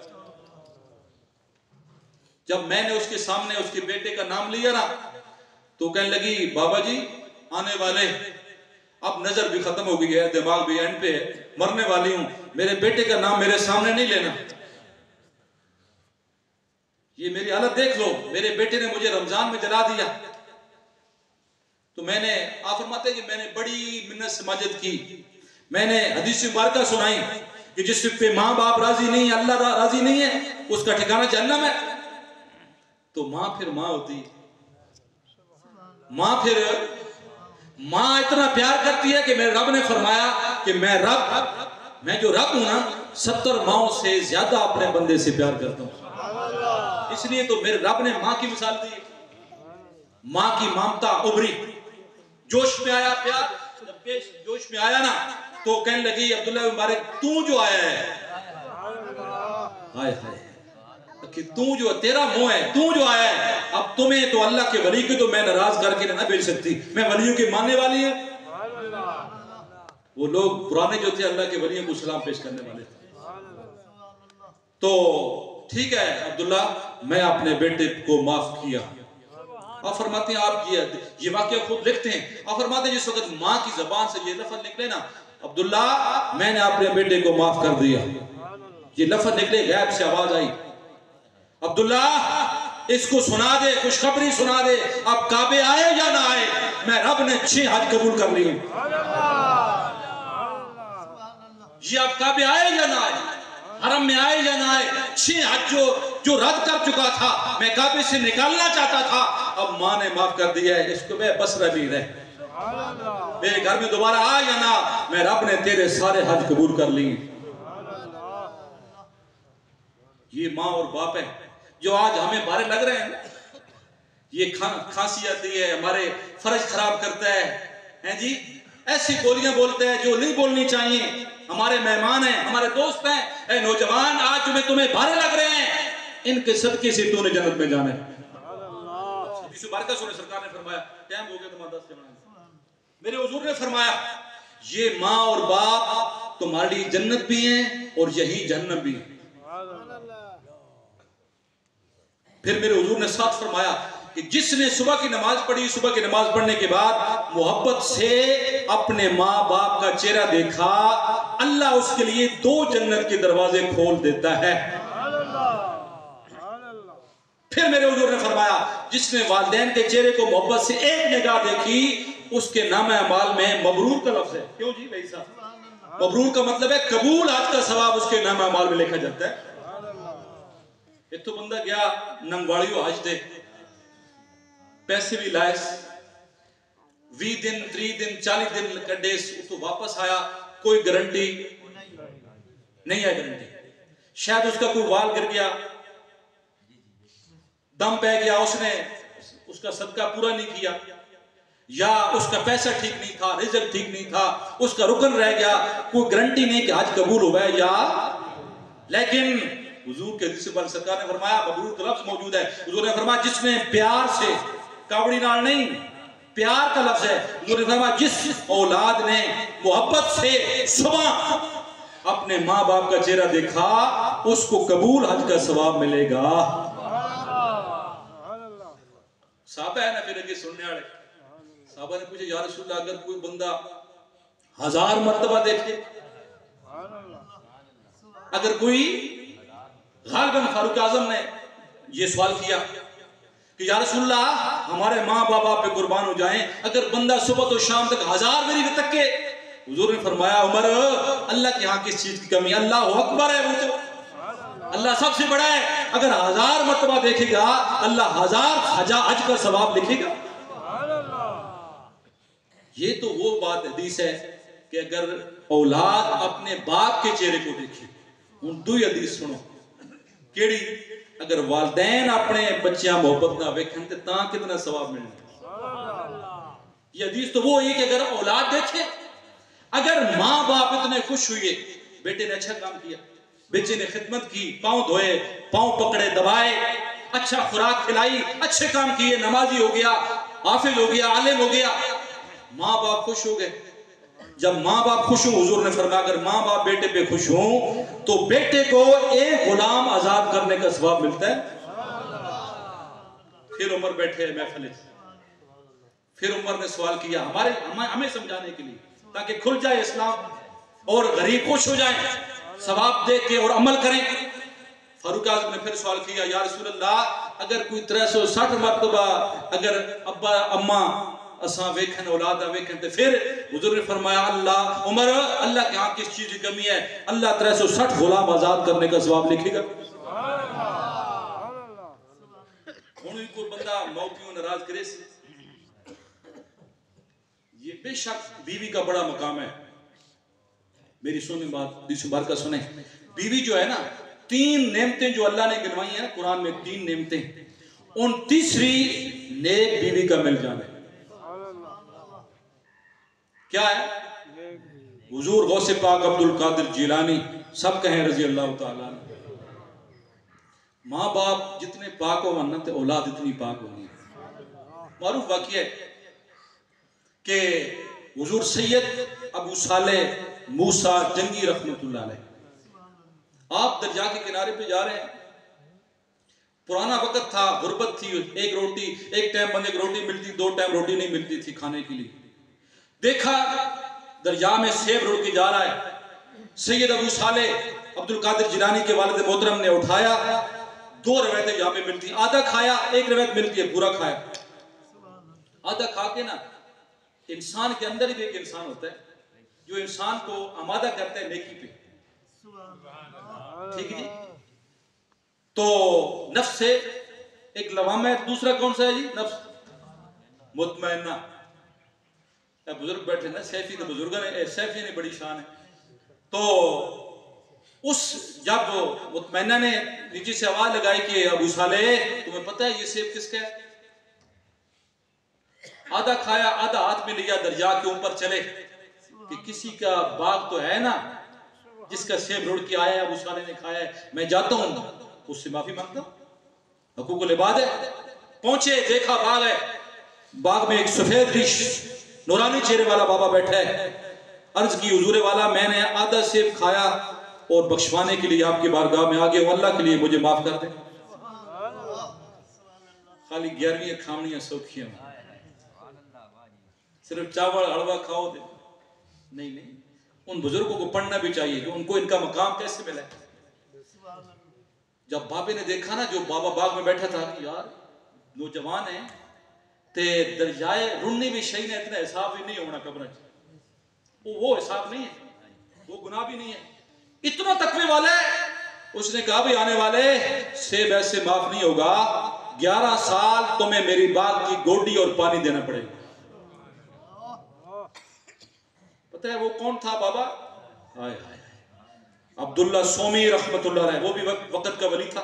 जब मैंने उसके सामने उसके बेटे का नाम लिया ना तो कहने लगी बाबा जी आने वाले, अब नजर भी खत्म हो गई है, दिमाग भी एंड पे है, मरने वाली हूं, मेरे बेटे का नाम मेरे सामने नहीं लेना। ये मेरी हालत देख लो, मेरे बेटे ने मुझे रमजान में जला दिया। तो मैंने, आप फरमाते हैं कि मैंने बड़ी मिन्नत से मदद की, मैंने हदीस मुबारक सुनाई कि जिस पे माँ बाप राजी नहीं है, अल्लाह राजी नहीं है, उसका ठिकाना जहन्नम है। तो माँ फिर माँ होती है, माँ इतना प्यार करती है कि मेरे रब ने फरमाया कि मैं जो रब हूं ना 70 माओं से ज्यादा अपने बंदे से प्यार करता हूं। इसलिए तो मेरे रब ने माँ की मिसाल दी, माँ की ममता उभरी, जोश में आया प्यार। जब जोश में आया ना तो कहने लगी अब्दुल्लाह मुबारक तू जो आया है, हाय हाय कि तू जो, तेरा मुंह है, तू जो आया है, अब तुम्हें तो अल्लाह के वली को तो मैं नाराज करके ना भेज सकती, मैं वलियों के मानने वाली है। वो लोग पुराने जो थे अल्लाह के वलियों को सलाम पेश करने वाले थे। तो ठीक है अब्दुल्ला, मैं अपने बेटे को माफ किया। आप फरमाते हैं, आप ये वाकया खुद लिखते हैं, आप फरमाते हैं जिस वक्त माँ की जबान से ये लफ्ज निकले ना अब्दुल्ला मैंने अपने बेटे को माफ कर दिया। ये लफ्ज निकले, गैब से आवाज आई, अब्दुल्ला इसको सुना दे, खुशखबरी सुना दे, अब काबे आए या ना आए, मैं रब ने 6 हज कबूल कर लिए। ये अब काबे आए या ना आए, हरम में आए या ना आए, 6 हज जो रद्द कर चुका था, मैं काबे से निकालना चाहता था, अब माँ ने माफ कर दिया है। इसको मैं बस रबी रहे, मेरे घर में दोबारा आ या ना, मैं रब ने तेरे सारे हज कबूल कर लिए। ये माँ और बाप है जो आज हमें बारे लग रहे हैं। ये खांसी आती है, हमारे फर्ज खराब करता है जी, ऐसी बोलियां बोलते हैं जो नहीं बोलनी चाहिए। हमारे मेहमान हैं, हमारे दोस्त हैं। ऐ नौजवान, आज में तुम्हें बारे लग रहे हैं, इनके सदके से तूने जन्नत में जाना है। सरकार ने फरमाया, टाइम हो गया तुम्हारा 10 जमाना, मेरे हुजूर ने फरमाया ये माँ और बाप तुम्हारी लिए जन्नत भी हैं और यही जहन्नम भी है। फिर मेरे हुजूर ने साथ फरमाया कि जिसने सुबह की नमाज पढ़ी, सुबह की नमाज पढ़ने के बाद मोहब्बत से अपने माँ बाप का चेहरा देखा, अल्लाह उसके लिए 2 जन्नत के दरवाजे खोल देता है। फिर मेरे हुजूर ने फरमाया जिसने वालिदैन के चेहरे को मोहब्बत से एक निगाह देखी, उसके नाम अमाल में मबरूर का लफ्ज है। क्यों जी भाई साहब? मबरूर का मतलब है कबूल हज का सवाब उसके नाम अमाल में लिखा जाता है। एक तो बंदा गया नंगवाड़ियों हज दे, पैसे भी लाए, 20 दिन 30 दिन 40 दिन कड्डे, तो वापस आया, कोई गारंटी नहीं है। गारंटी शायद उसका कोई वाल गिर गया, दम पै गया, उसने उसका सदका पूरा नहीं किया, या उसका पैसा ठीक नहीं था, रिजल्ट ठीक नहीं था, उसका रुकन रह गया, कोई गारंटी नहीं कि हज कबूल हुआ है या। लेकिन हुजूर के हदीस में सरकार ने फरमाया, मबरूर का लफ्ज मौजूद है, हुजूर ने फरमाया जिसने प्यार से, कावड़ी नाल नहीं, प्यार का लफ्ज है, हुजूर ने फरमाया जिस औलाद ने मोहब्बत से सुबह अपने माँ बाप का चेहरा देखा, उसको कबूल हज का सवाब मिलेगा। साहब है ना, फिर अगे सुनने वाले साहबा ने पूछा, या रसूल अल्लाह अगर कोई बंदा 1000 मर्तबा देखे, अगर कोई, गालिबन फारूक आजम ने यह सवाल किया कि या रसूल अल्लाह हमारे माँ बाप पे कुर्बान हो जाएं, अगर बंदा सुबह तो शाम तक 1000 मेरी तक के, हुजूर ने फरमाया उमर अल्लाह के यहाँ किस चीज की कमी, अल्लाह अकबर है, वो तो अल्लाह सबसे बड़ा है। अगर 1000 मर्तबा देखेगा, अल्लाह 1000 हज का सवाब लिखेगा। ये तो वो बात हदीस है कि अगर औलाद अपने बाप के चेहरे को देखे, उन 2 हदीस सुनो केड़ी, अगर वालिदैन अपने बच्चियां मोहब्बत ना वेखन ते तां कितना सवाब मिलना। ये हदीस तो वो है कि अगर औलाद देखे, अगर माँ बाप इतने खुश हुए, बेटे ने अच्छा काम किया, बेटे ने खिदमत की, पांव धोए, पांव पकड़े दबाए, अच्छा खुराक खिलाई, अच्छे काम किए, नमाजी हो गया, हाफिज हो गया, आलिम हो गया, माँ बाप खुश हो गए। जब माँ बाप खुश हो, हुजूर ने फरमाया अगर माँ बाप बेटे पे खुश हो तो बेटे को एक गुलाम आजाद करने का सवाब मिलता है। फिर उमर बैठे महफिल, फिर उमर ने सवाल किया हमें समझाने के लिए, ताकि खुल जाए इस्लाम और गरीब खुश हो जाए, सवाब दे के और अमल करें। फारूक आज़म ने फिर सवाल किया, या रसूल अल्लाह अगर कोई 360 मरतबा अगर अब्बा अम्मा असा वेखन औलाद वेखन, तो फिर हुजूर ने फरमाया अल्लाह उमर अल्लाह के यहाँ किस चीज की कमी है, अल्लाह 360 गुलाम आजाद करने का सवाब लिखेगा। कोई बंदा मौकियों नाराज करे, ये बेशक बीवी का बड़ा मकाम है। मेरी सुने बात, तीसरी बार का सुने, बीवी जो है ना, 3 नेमतें जो अल्लाह ने गिनवाई है ना कुरान में, 3 नेमतें, उन तीसरी नेक बीवी का मिल जाना। क्या है? हुजूर गौसे पाक अब्दुल कादिर जिलानी सब कहें रजी अल्लाह ताला, माँ बाप जितने पाक हो वरना तो औलाद इतनी पाक होगी। मारूफ वाक़िया है कि हुजूर सैयद अबू सालेह मूसा जंगी रहमतुल्लाह अलैह, आप दरिया के किनारे पे जा रहे हैं, पुराना वक्त था, गुर्बत थी, एक रोटी, एक टाइम बंदे को रोटी मिलती, 2 टाइम रोटी नहीं मिलती थी खाने के लिए। देखा दरिया में सेब रुड़ के जा रहा है। सैयद अबू साले अब्दुल कादिर जिलानी के वालिद मोहतरम ने उठाया, 2 रवायतें यहाँ पे मिलती, आधा खाया, एक रवायत मिलती है पूरा खाया। आधा खा के ना, इंसान के अंदर ही एक इंसान होता है जो इंसान को आमादा करता है नेकी पे, ठीक है जी। तो नफ्स से एक लवामा है, दूसरा कौन सा है जी? नफ्स मुतमइन्ना। बुजुर्ग बैठे ना, सैफी के बुजुर्ग ने, सैफी ने बड़ी शान है। तो उस जब मुतमइन्ना ने नीचे से आवाज लगाई कि अबू साले तुम्हें पता है ये सेब किसका है? आधा खाया, आधा हाथ में लिया, दरिया के ऊपर चले कि किसी का बाग तो है ना जिसका सेब रुड़ के आया, अबू साले ने खाया है, मैं जाता हूं उससे माफी मांगता हूं, हकूकुल इबाद है। पहुंचे, देखा बाग है, बाग में एक सफेद रिश नूरानी चेहरे वाला बाबा बैठा है। अर्ज की हुजूर वाला मैंने आधा सेब खाया और बख्शवाने के लिए आपकी बारगाह में आ गया, अल्लाह के लिए मुझे माफ कर दे। खाली 11वीं खामनियां सौखियां, सिर्फ चावल हलवा खाओ दे नहीं। उन बुजुर्गों को पढ़ना भी चाहिए कि उनको इनका मकाम कैसे मिला। जब बाबे ने देखा ना, जो बाबा बाग में बैठा था कि यार नौजवान है ते दरियाए रुणनी भी सही ने, इतना हिसाब भी नहीं होना कब्र, वो हिसाब नहीं है, वो गुनाह भी नहीं है, इतना तकवे वाला है। उसने कहा भी आने वाले सेब ऐसे माफ नहीं होगा, 11 साल तुम्हें मेरी बाग की गोडी और पानी देना पड़ेगा। पता है वो कौन था बाबा? हाय हाय, अब्दुल्ला सोमी रहमतुल्लाह अलैह, वो भी वक्त का वली था।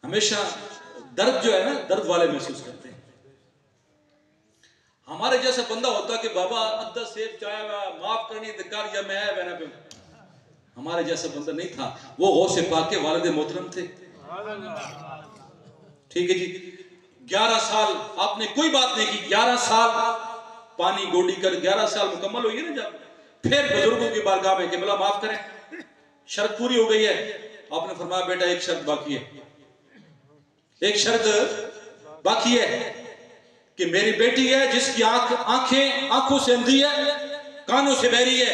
हमेशा दर्द जो है ना, दर्द वाले महसूस करते हैं। हमारे जैसा बंदा होता कि बाबा अद्दा सेब चाहेगा माफ करनी धिक्कार या मैं है बहना पे, हमारे जैसा बंदा नहीं था। वो गौसे पाक के वालिद मोहतरम थे, ठीक है जी। 11 साल आपने कोई बात नहीं की, 11 साल पानी गोडी कर 11 साल मुकम्मल हुई है ना, जब फिर बुजुर्गों की बारगाह में कि भला माफ करें, शर्त पूरी हो गई है। आपने फरमाया बेटा एक शर्त बाकी है, एक शर्त बाकी है कि मेरी बेटी है जिसकी आंखों से अंधी है, कानों से बहरी है,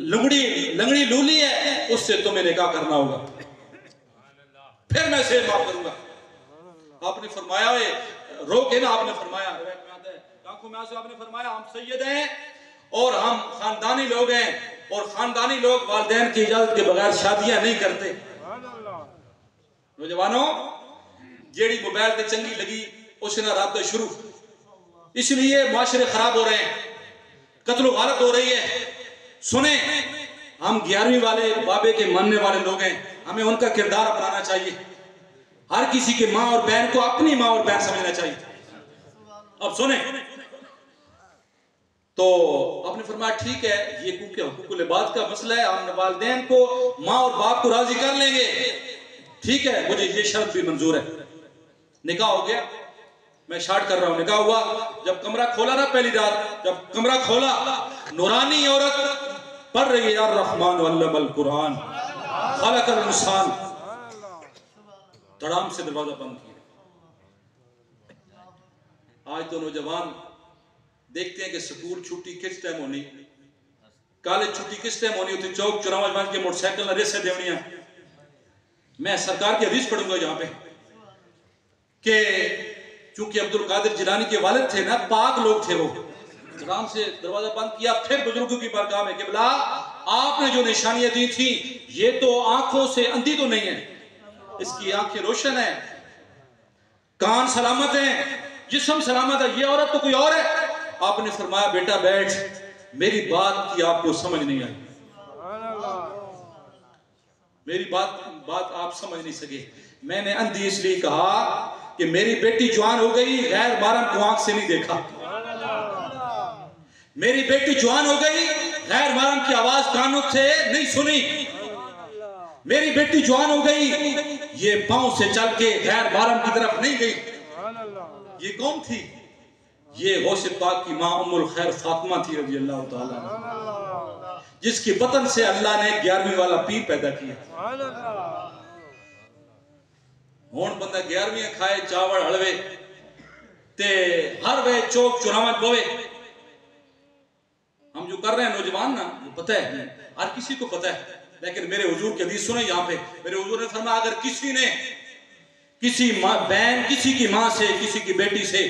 लंगड़ी लूली है, उससे तुम्हें निकाह करना होगा, फिर मैं से माफ करूंगा। आपने फरमाया रोके ना, आपने फरमाया आंखों में आंसू, आपने फरमाया हम सैयद हैं और हम खानदानी लोग हैं, और खानदानी लोग वालिदैन की इजाजत के बगैर शादियां नहीं करते। नौजवानों, जेड़ी मोबाइल पे चंगी लगी उससे ना रात शुरू, इसलिए माशरे खराब हो रहे हैं, कत्लो गारत हो रही है। सुने, हम 11वीं वाले बाबे के मानने वाले लोग हैं, हमें उनका किरदार अपनाना चाहिए। हर किसी के माँ और बहन को अपनी माँ और बहन समझना चाहिए। अब सुने, तो आपने फरमाया ठीक है, ये क्योंकि हुकूकुल इबाद का मसला है, हम वालिदैन को, माँ और बाप को राजी कर लेंगे, ठीक है, मुझे ये शर्त भी मंजूर है। निकाह हो गया, मैं शार्ट कर रहा हूं, निकाह हुआ। जब कमरा खोला ना पहली रात, जब कमरा खोला, नूरानी औरत पढ़ रही है यार रहमान अल्लमल कुरान खलकल इंसान, धड़ाम से दरवाजा बंद किया। आज तो नौजवान देखते हैं कि स्कूल छुट्टी किस टाइम होनी, कॉलेज छुट्टी किस टाइम होनी होती, चौक चौराहा के मोटरसाइकिल रेसें देवनियां। मैं सरकार की हदीस पढ़ूंगा यहाँ पे कि चूंकि अब्दुल कादिर जिलानी के वालिद थे ना, पाक लोग थे, वो आराम से दरवाजा बंद किया। फिर बुजुर्गों की बारगाह में कि बोला आपने जो निशानियां दी थी, ये तो आंखों से अंधी तो नहीं है, इसकी आंखें रोशन है, कान सलामत है, जिस्म सलामत है, ये औरत तो कोई और है। आपने फरमाया बेटा बैठ, मेरी बात की आपको समझ नहीं आई, मेरी बात आप समझ नहीं सके। मैंने अंधी इसलिए कहा कि मेरी बेटी जवान हो गई, गैर महरम को आंख से नहीं देखा, मेरी बेटी जवान हो गई, गैर महरम की आवाज कानों से नहीं सुनी, मेरी बेटी जवान हो गई, ये पांव से चल के गैर महरम की तरफ नहीं गई। ये कौन थी? ये गौसे पाक की मां उम्मुल खैर फातिमा थी रज़ी अल्लाह ताला, जिसके बतन से अल्लाह ने 11वीं वाला पीर पैदा किया। हुण बंदा 11वीं खाए चावल हलवे ते हर वे चौक चुरावत बोवे, कर रहे हैं नौजवान ना, वो पता है, हर किसी को पता है। लेकिन मेरे हुजूर की हदीस सुने यहाँ पे, मेरे हुजूर ने फरमाया अगर किसी ने किसी बहन, किसी की माँ से, किसी की बेटी से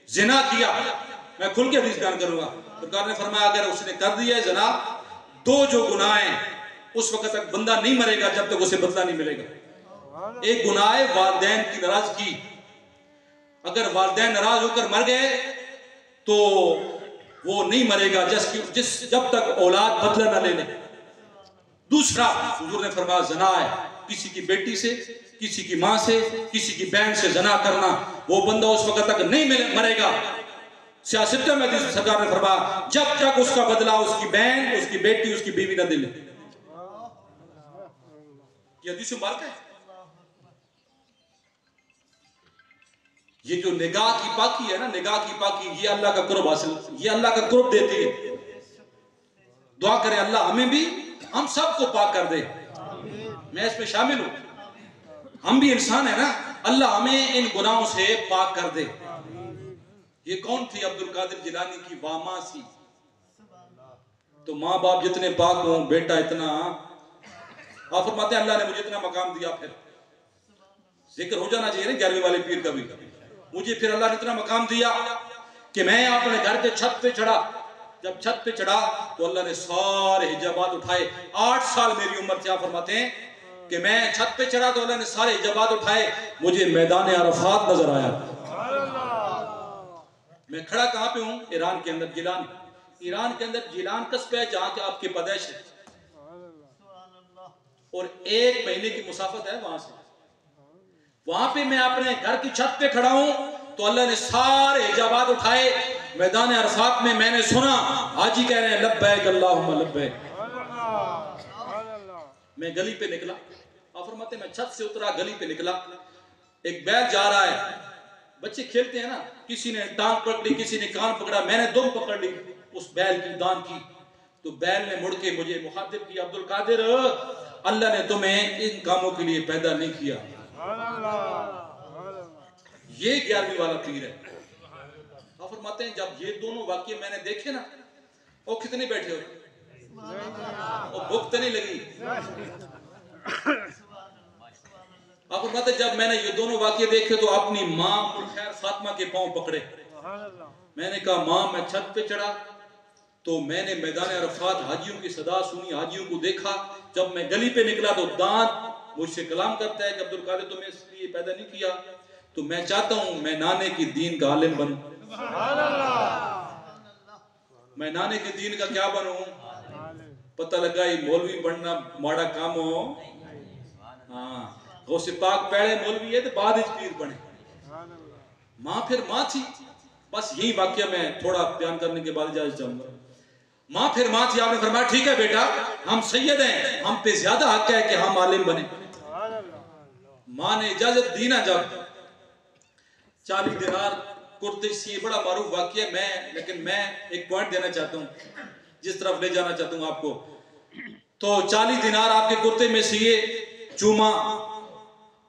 जिना किया, मैं खुल के हदीस बयान करूंगा, सरकार ने फरमाया अगर उसने कर दिया है जिना, दो जो गुनाह हैं उस वक्त तक बंदा नहीं मरेगा जब तक उसे बदला नहीं मिलेगा। एक गुनाह है वालिदैन की नाराजगी, अगर वालिदैन नाराज होकर मर गए तो वो नहीं मरेगा जब तक औलाद बदला ना ले ले। दूसरा हुजूर ने फरमाया जना है, किसी की बेटी से, किसी की माँ से, किसी की बहन से जना करना, वो बंदा उस वक्त तक नहीं मरेगा। सियासत में सरकार ने फरमाया जब तक उसका बदला उसकी बहन, उसकी बेटी, उसकी बीवी ना दे ले। ये हदीस मुबारक है। ये जो निगाह की पाकी है ना, निगाह की पाकी, ये अल्लाह का कुर्ब हासिल, ये अल्लाह का कुर्ब देती है। दुआ करें अल्लाह हमें भी, हम सबको पाक कर दे। मैं इसमें शामिल हूं, हम भी इंसान है ना, अल्लाह हमें इन गुनाहों से पाक कर दे। ये कौन थी? अब्दुल कादिर जिलानी की वामा सी। तो माँ बाप जितने पाक हों, बेटा इतना, आप फरमाते हैं अल्लाह ने मुझे इतना मकाम दिया, फिर जिक्र हो जाना चाहिए ना 11वीं वाले पीर का भी, मुझे फिर अल्लाह ने इतना मकाम दिया कि मैं अपने घर के छत पे चढ़ा। जब छत पे चढ़ा तो अल्लाह ने सारे हिजाबात उठाए। 8 साल मेरी उम्र थी, आप फरमाते हैं कि मैं छत पे चढ़ा तो अल्लाह ने सारे हिजाबात उठाए, मुझे मैदान अरफात नजर आया। मैं खड़ा कहां पे हूं? ईरान के अंदर, जिलान, ईरान के अंदर जिलान कस्बा है जहां के आपकी पैदाइश है, और 1 महीने की मुसाफत है वहां से। वहां पे मैं अपने घर की छत पे खड़ा हूं तो अल्लाह ने सारे हिजाबात उठाए। मैदान अरफात में मैंने सुना हाजी कह रहे हैं लब्बैक अल्लाहुम्मा लब्बैक। मैं गली पे निकला, आप फरमाते मैं छत से उतरा, गली पे निकला, एक बैल जा रहा है, बच्चे खेलते हैं ना, किसी ने टांग पकड़ी, किसी ने कान पकड़ा, मैंने दुम पकड़ ली उस बैल की, दान की। तो बैल ने मुड़ के मुझे मुखातिब किया, अब्दुल कादिर अल्लाह ने तुम्हें इन कामों के लिए पैदा नहीं किया। ये 11वीं वाला पीर है। आप फरमाते हैं जब ये दोनों वाक्य मैंने देखे ना, और कितने बैठे हो और भूख तो नहीं लगी। आप फरमाते जब मैंने ये दोनों वाक्य देखे तो अपनी माँ खैर फातिमा के पांव पकड़े। मैंने कहा माँ, मैं छत पे चढ़ा तो मैंने मैदान अरफात हाजियों की सदा सुनी, हाजियों को देखा। जब मैं गली पे निकला तो दांत मुझसे कलाम करता है कि अब्दुल कादिर तुम्हें इसलिए पैदा नहीं किया, तो मैं चाहता हूं मैं नाने की दीन का आलिम बनूं। मैं नाने के दीन का क्या बनूं? पता लगा ये मौलवी बनना माड़ा काम हो। हाँ, गौसे पाक पहले मौलवी है तो बाद में पीर बने। माँ फिर माँ थी। बस यही वाक्य मैं थोड़ा बयान करने के बाद इजाजत चाहूंगा। माँ फिर माँ थी। आपने फरमाया ठीक है बेटा, हम सैयद हैं, हम पे ज्यादा हक है कि हम आलिम बने। माँ ने इजाजत दी ना। जब 40 दिनार कुर्ते से, बड़ा मारूफ वाक्य है, लेकिन मैं एक पॉइंट देना चाहता हूँ, जिस तरफ ले जाना चाहता हूँ आपको। तो 40 दिनार आपके कुर्ते में सिए, चूमा,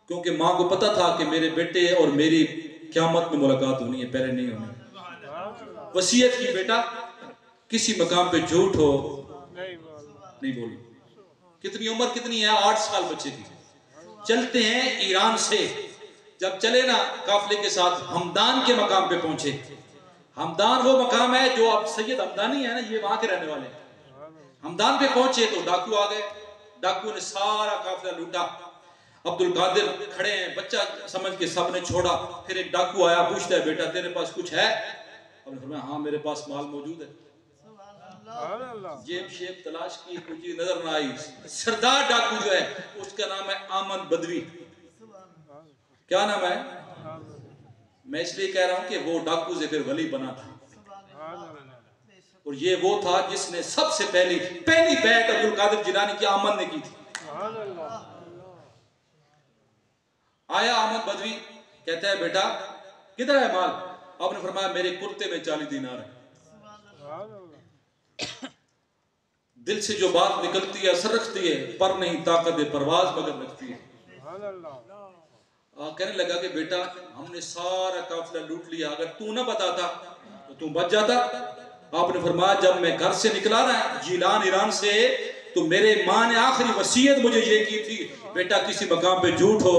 क्योंकि माँ को पता था कि मेरे बेटे और मेरी क़यामत में मुलाकात होनी है, पहले नहीं होनी। वसीयत की बेटा किसी मकाम पे झूठ हो नहीं बोली। कितनी उम्र कितनी है? 8 साल बच्चे की। चलते हैं ईरान से, जब चले ना काफले के साथ हमदान के मकाम पे पहुंचे। हमदान वो मकाम है जो अब सैयद हमदानी है ना, ये वहां के रहने वाले। हमदान पे पहुंचे तो डाकू आ गए। डाकू ने सारा काफिला लूटा। अब्दुल कादिर खड़े हैं, बच्चा समझ के सबने छोड़ा। फिर एक डाकू आया, पूछता है बेटा तेरे पास कुछ है? हाँ मेरे पास माल मौजूद है। जेब शेब तलाश की, कुछ नजर ना आई। सरदार डाकू जो है उसका नाम है आमन बदवी। क्या नाम है? मैं इसलिए कह रहा हूं कि वो डाकू से फिर वली बना था, और ये वो था जिसने सबसे पहली बैत अब्दुल कादिर जिलानी की आमन ने की थी। आया आमन बदवी, कहता है बेटा किधर है माल? आपने फरमाया मेरे कुर्ते में 40 दिनार है। दिल से जो बात निकलती है असर रखती है, पर नहीं ताकत परवाज मगर रखती है। कहने लगा कि बेटा हमने सारा काफिला लूट लिया, अगर तू ना बताता तो तू बच जाता। आपने फरमाया जब मैं घर से निकला ना जीलान ईरान से, तो मेरे माँ ने आखिरी वसीयत मुझे ये की थी, बेटा किसी मकाम पे झूठ हो,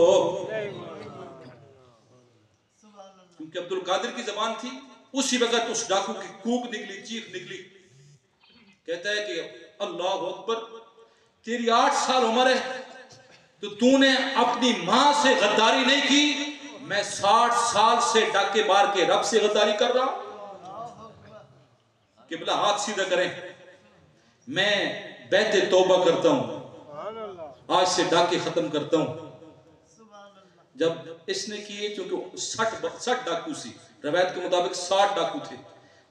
क्योंकि अब्दुल कादिर की जबान थी। उसी वक्त उस डाकू की कूक निकली, चीख निकली। कहता है कि अल्लाह अकबर, तेरी 8 साल उम्र है तो तूने अपनी माँ से गद्दारी नहीं की, मैं 60 साल से डाके मार के रब से गद्दारी कर रहा हूं। किबला हाथ सीधा करें, मैं बैते तौबा करता हूं, आज से डाके खत्म करता हूं। जब इसने किए, क्योंकि 60 डाकू सी, रवायत के मुताबिक 60 डाकू थे,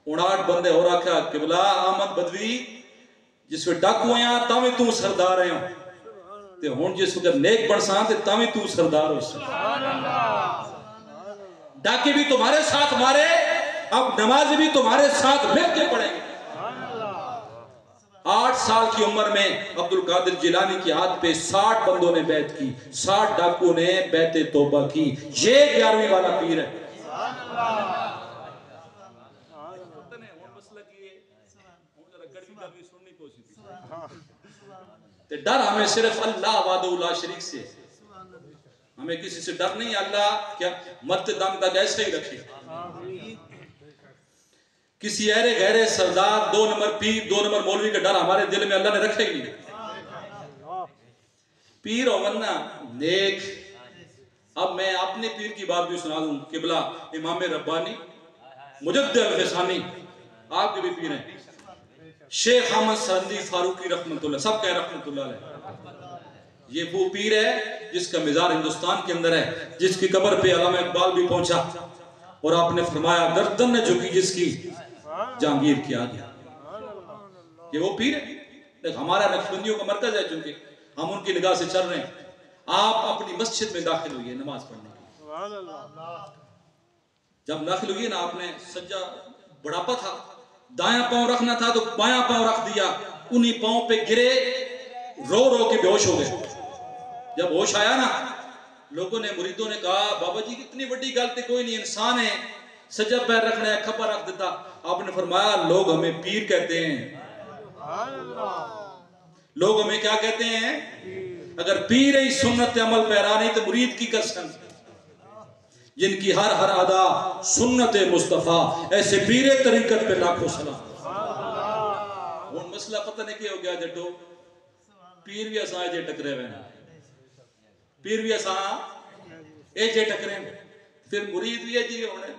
59 बंदे हो रखा। किबला अहमद बदवी जिस वे डाकू आया तावी तू सरदार है, ते हुण जिस वक्त नेक बनसा ते तावी तू सरदार हो। डाके भी तुम्हारे साथ मारे, अब नमाज भी तुम्हारे साथ मिलके पढ़ेंगे। 8 साल की उम्र में अब्दुल कादिर जिलानी की हाथ पे 60 बंदों ने बैत की, 60 डाकू ने बैते तौबा की। ये 11वीं वाला पीर है। डर हमें सिर्फ अल्लाह वादुल्ला शरीक से, हमें किसी से डर नहीं। अल्लाह क्या मरते दम तक ऐसे ही रखे। किसी अहरे गहरे सरदार, 2 नंबर पीर, 2 नंबर मौलवी का डर हमारे दिल में अल्लाह ने रखा ही नहीं। पीर और वन्ना नेक। अब मैं अपने पीर की बात भी सुना दूं। किबला इमाम रब्बानी मुजद्दिद अल-फिसानी आपके भी पीर हैं, शेख अहमद सरंदी फारूकी रहमतुल्लाह, सब कह रहमतुल्लाह अलैह। ये वो पीर है जिसका मिज़ार हिंदुस्तान के अंदर है, जिसकी कब्र पे अल्लामा इकबाल भी पहुंचा और आपने फरमाया गर्दन ने झुकी जिसकी जहांगीर किया गया। ये वो पीर है। हमारा नक्शबंदियों का मरकज है, चूंकि हम उनकी निगाह से चल रहे हैं। आप अपनी मस्जिद में दाखिल हुई नमाज पढ़ने के लिए, जब दाखिल हुई ना, आपने सज्जा बुढ़ापा था, दायां पांव रखना था तो बायां पांव रख दिया, उन्हीं पांव पे गिरे, रो रो के बेहोश हो गए। जब होश आया ना, लोगों ने, मुरीदों ने कहा बाबा जी इतनी बड़ी गलती कोई नहीं, इंसान है, सज्जा पैर रखना है, खब्बा रख देता। आपने फरमाया लोग हमें पीर कहते हैं। लोग हमें क्या कहते हैं? अगर पीर ही सुन्नत अमल पैरा नहीं तो मुरीद की कसम, जिनकी हर हर अदा सुन्नत मुस्तफा, ऐसे पीरे तरीकत पे लाखों सलाम। हुण मसला पता नहीं क्या हो गया जटो, पीर भी असा जे टकरे हुए, पीर भी असा ए जे टकरे, फिर मुरीद भी है जी होने।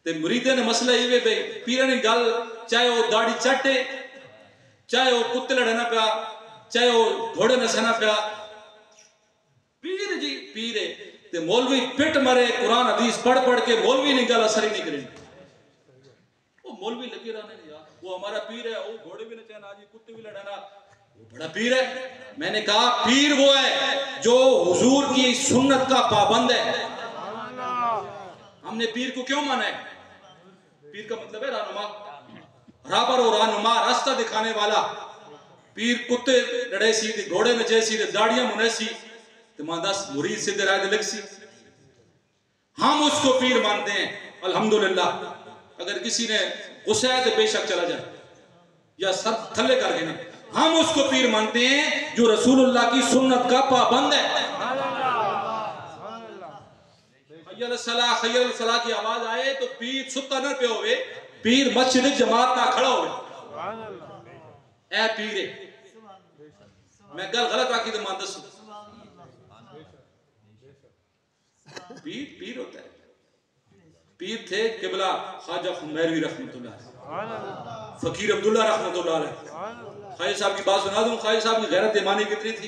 ते मुरीदे ने मसला ये वे पीर ने गल, चाहे वो दाढ़ी चटे, चाहे वो कुत्ते लड़ना पिया, चाहे वो घोड़े नसना पिया, पीर जी पीर है। ते मौलवी पिट मरे कुरान हदीस पढ़ पढ़ के, मौलवी ने गल असर ही नहीं करे। वो मौलवी लगे रहने यार, वो हमारा पीर है, वो घोड़े भी नचाना, आज कुत्ते भी लड़ाना, वो बड़ा पीर है। मैंने कहा पीर वो है जो हुजूर की सुन्नत का पाबंद है। हमने पीर को क्यों माना है? पीर का मतलब है रहनुमा, राबर और रहनुमा, रास्ता दिखाने वाला। पीर कुत्ते लड़े सी, घोड़े नचे सी, दाढ़ियां मुने सी, तो मां 10 मुरीद सीधे राय लग सी। हम उसको पीर मानते हैं अल्हम्दुलिल्लाह। अगर किसी ने गुस्सा है तो बेशक चला जाए या सर थल्ले करके नहीं, हम उसको पीर मानते हैं जो रसूलुल्लाह की सुन्नत का पाबंद है। खैयल सलाह की आवाज आए तो पीर सुत्ता न पे होवे, पीर मस्जिद जमात ना खड़ा होवे, ए पीर है। मैं गल गलत आकी तो मान दसू, पीर पीर होता है। पीर थे किबला ख्वाजा खुमैरवी रहमतुल्लाह अलैह, फकीर अब्दुल्ला रहमतुल्लाह अलैह। ख्वाजा साहब की बात सुना दूं, ख्वाजा साहब की गैरत ईमानी कितनी थी।